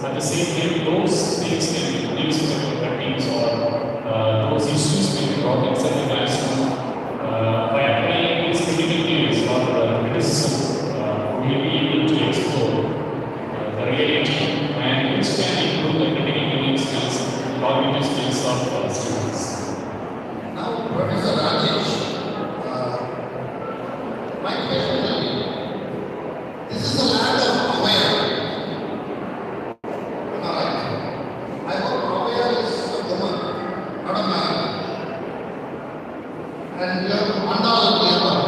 At the same time, those things can be newspaper cuttings or those issues can be brought inside the classroom. By applying these critical theories or criticism, we will be able to explore the reality and which can improve the critical thinking skills, cognitive skills of students. Now, Professor Rajesh, my question will be, this is the land of aware. Am I right? I hope aware is a woman, not a man. And you have undoubtedly a man.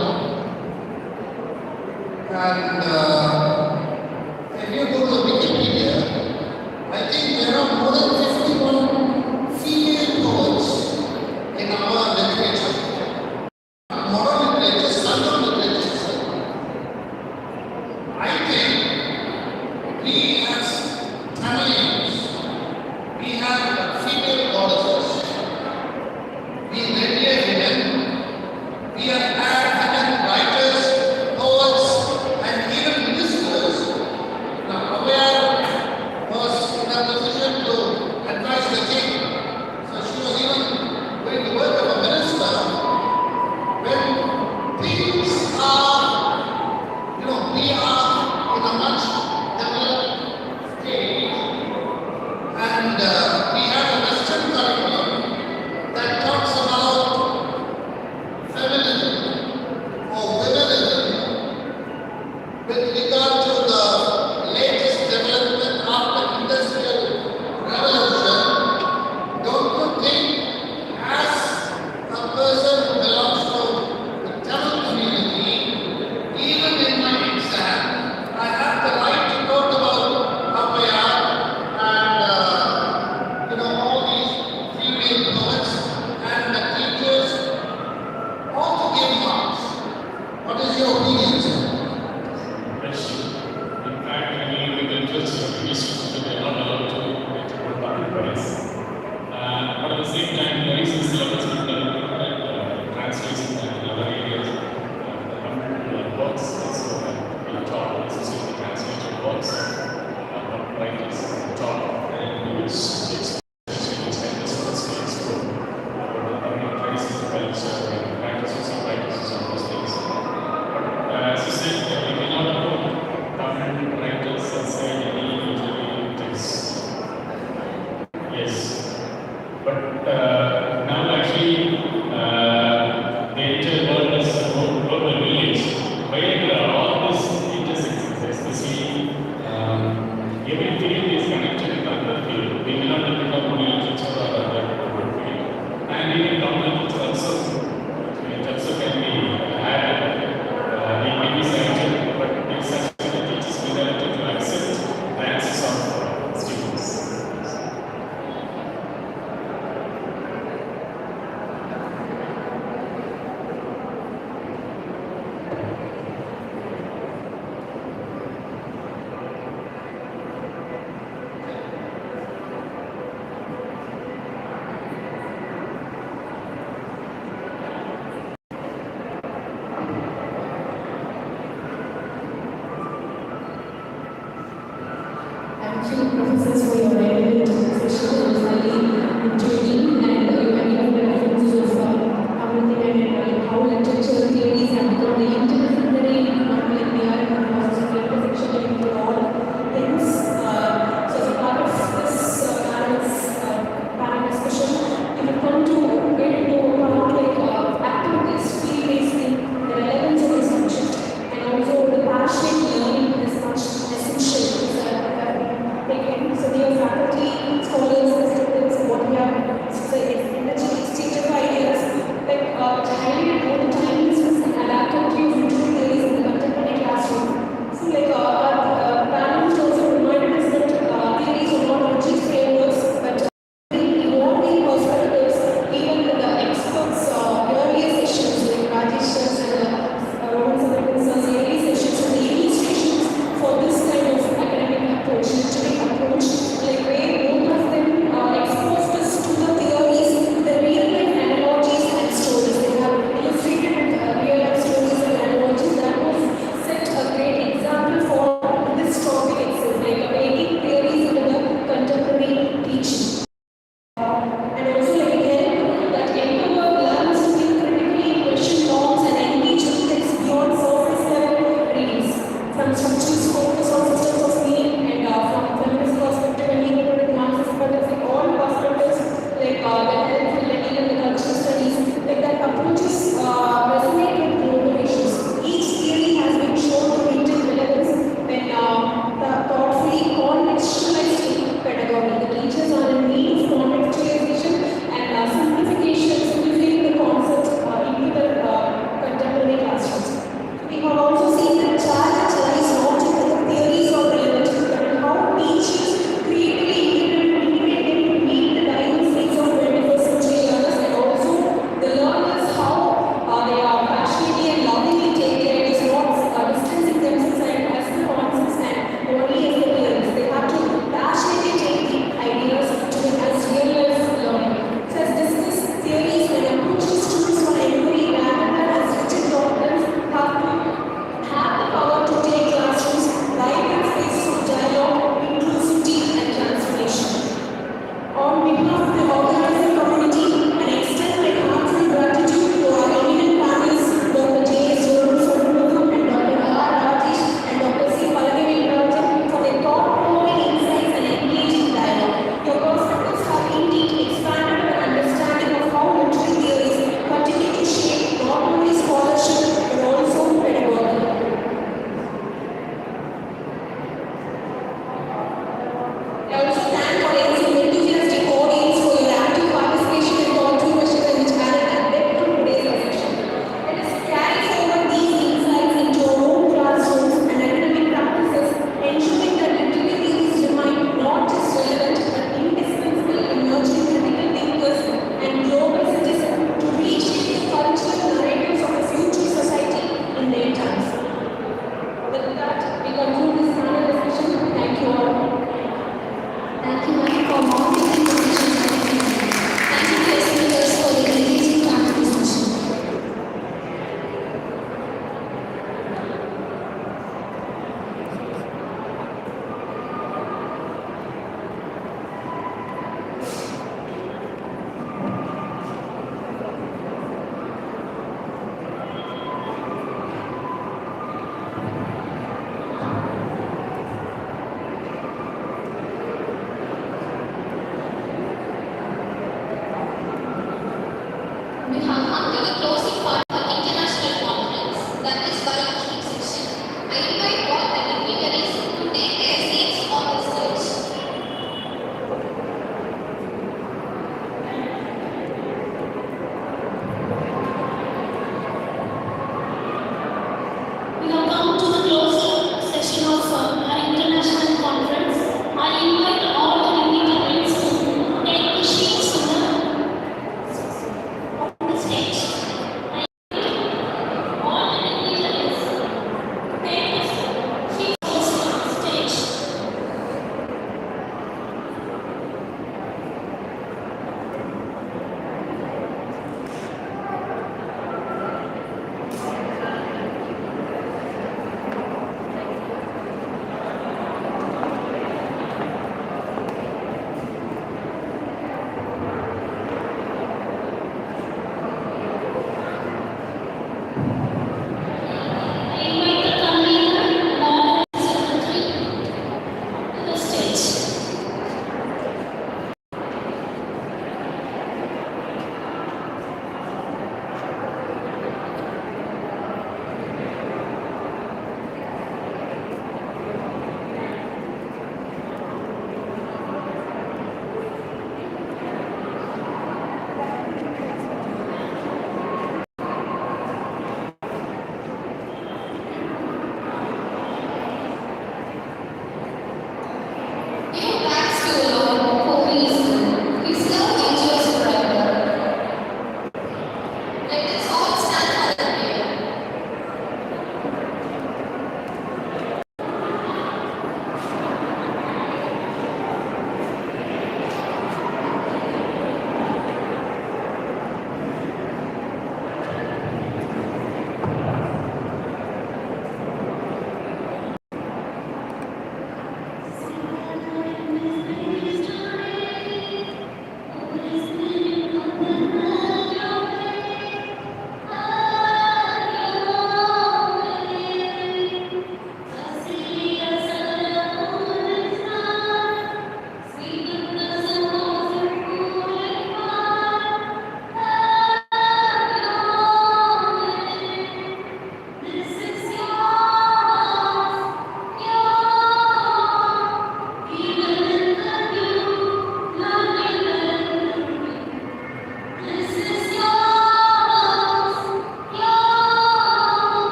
And if you go to Wikipedia, I think there are more than 51 female poets in our literature. Modern literature, Southern literature. I think we as Tamilians, we have female goddesses. We revere women. We have had women writers, poets, and even ministers. Now, Aware was in a position to advise the king. So she was even doing the work of a minister. When things are, we are in a much developed stage, and we have a Western curriculum that talks about feminism or feminism with regard to the latest development after industrial revolution. Don't you think, as a person who belongs to the Tamil community, even in my exam, I have the right to talk about Appayar and all these female poets and the teachers, all to give marks. What is your opinion, sir? In fact, when you look at the institutions, they are not allowed to get public prize. But at the same time, there is a syllabus being developed and translation and other areas. The works also being taught, especially the translated works of writers taught, and which explain the students can explore about the traditions, culture, and practices and practices of those things. But as you said, we cannot afford government writers outside any literary text. Yes. But now actually the entire world is a global village where all this intersects, especially every field is connected with another field. We will not depend on literature or other field. And even government also, it also can be added. It may be cited, but it's such that it teaches me that to accept the answers of students.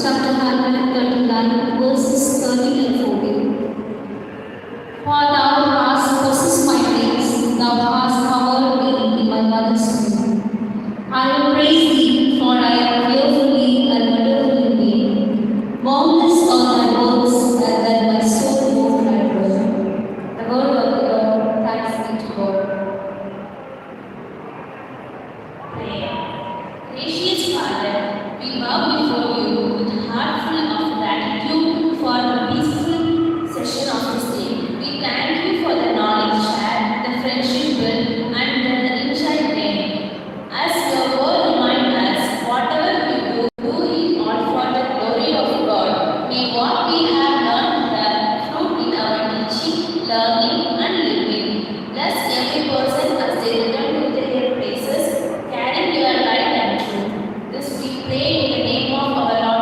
chapter 139, verses 13 and 14. For thou hast possessed my days, thou hast covered me in my mother's womb. I will praise thee, for I am fearfully and wonderfully made. Boundless are thy works, and that my soul knows thy word. The word of the Lord, thanks be to God. Prayer. Gracious Father, we bow before you with a heart full of gratitude for the peaceful session of this day. We thank you for the knowledge shared, the friendship built, and the insight gained. As your word reminds us, whatever we do it all for the glory of God. May what we have learned bear fruit in our teaching, learning, and living. Bless every person as they return to their places, carrying your light and truth. This we pray in the name of our Lord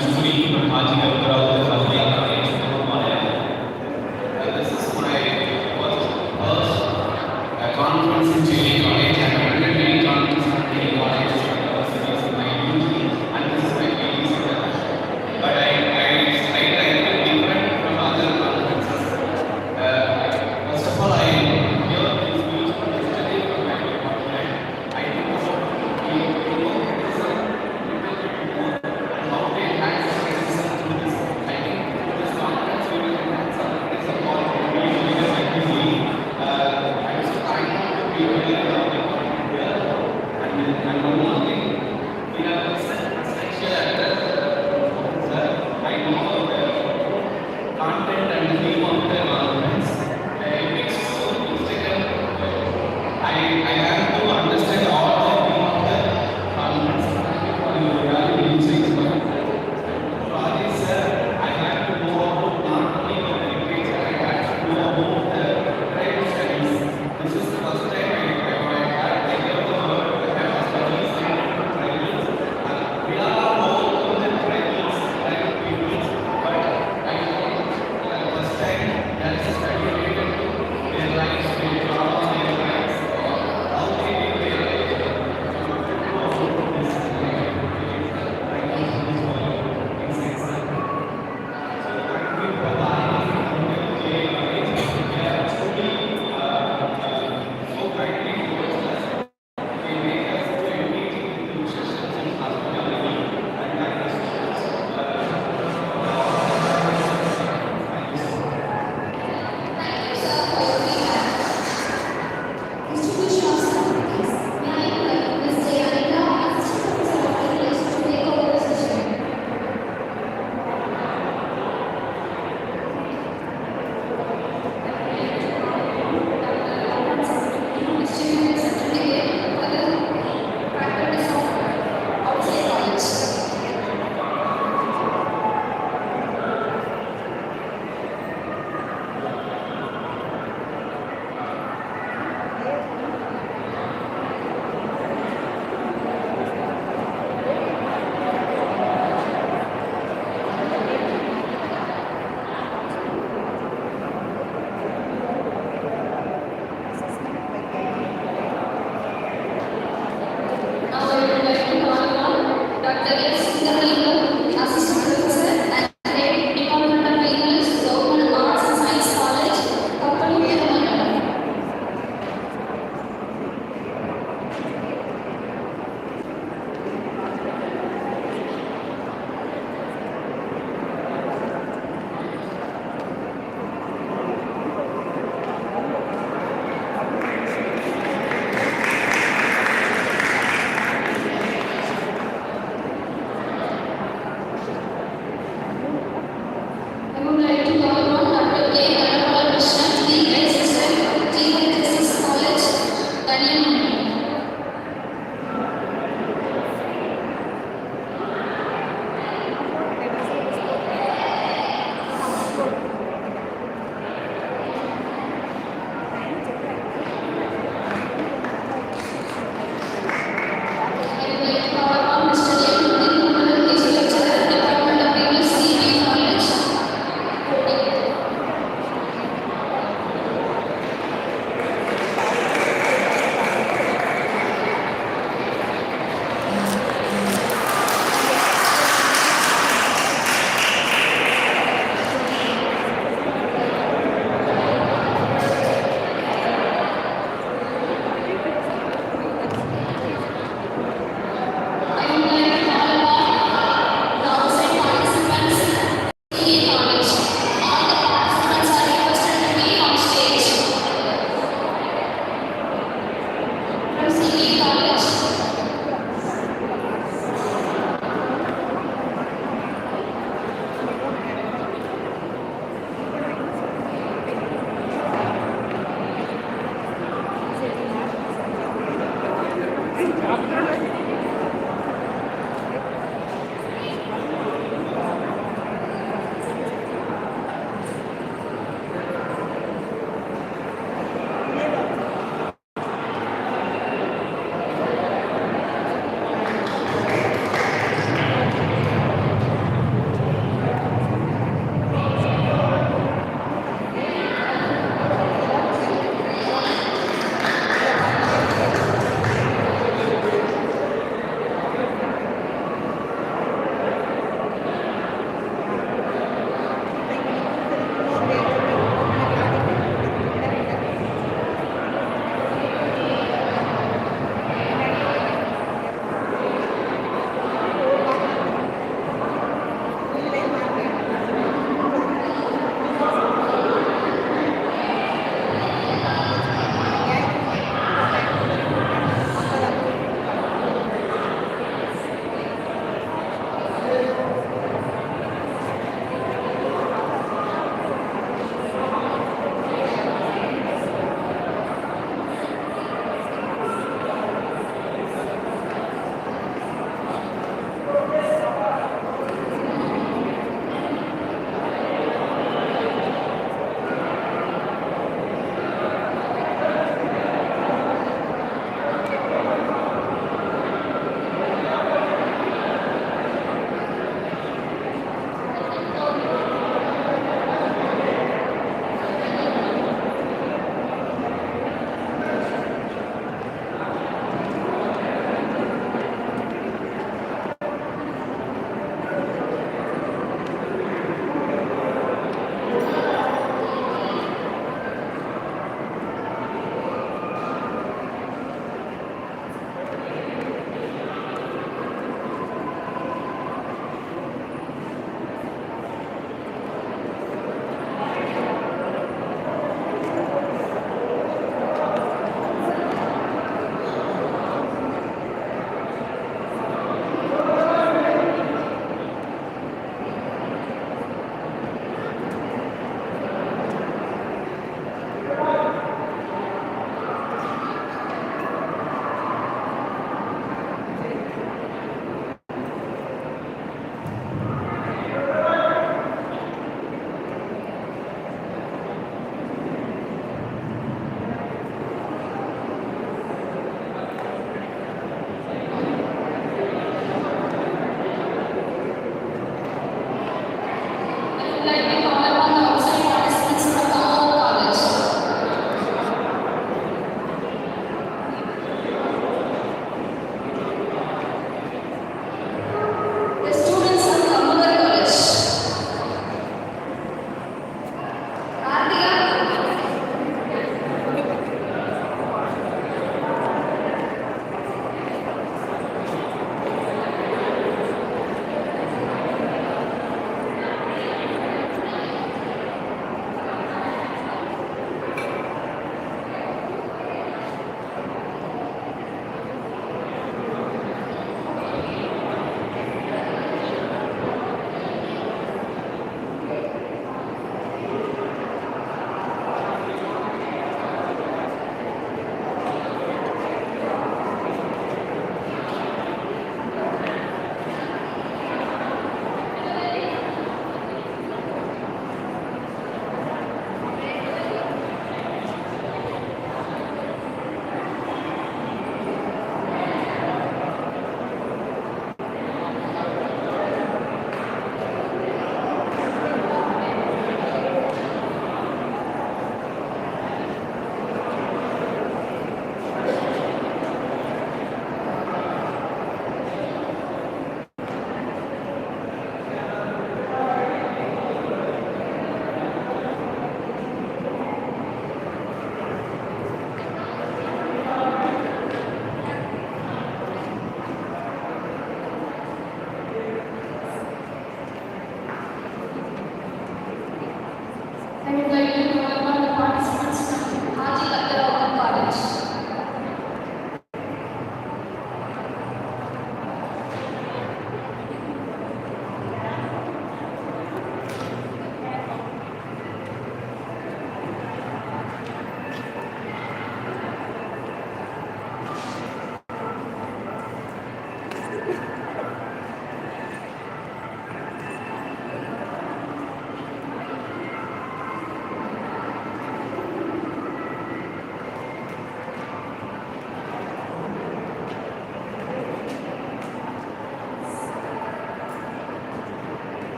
Julie from Haji Abdurrahman Family College, Mumbai. This is my first conference in JA College. I have attended many conferences in JA College in my youth, and this is my 80th semester. But I feel different from other conferences. First of all, I hear this speech yesterday from my department. I think about how they handle racism through this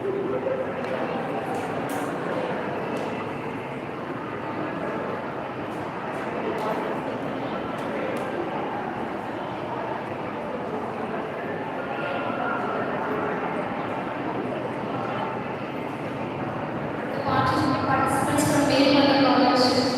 The participants from Mary College.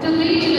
To greet you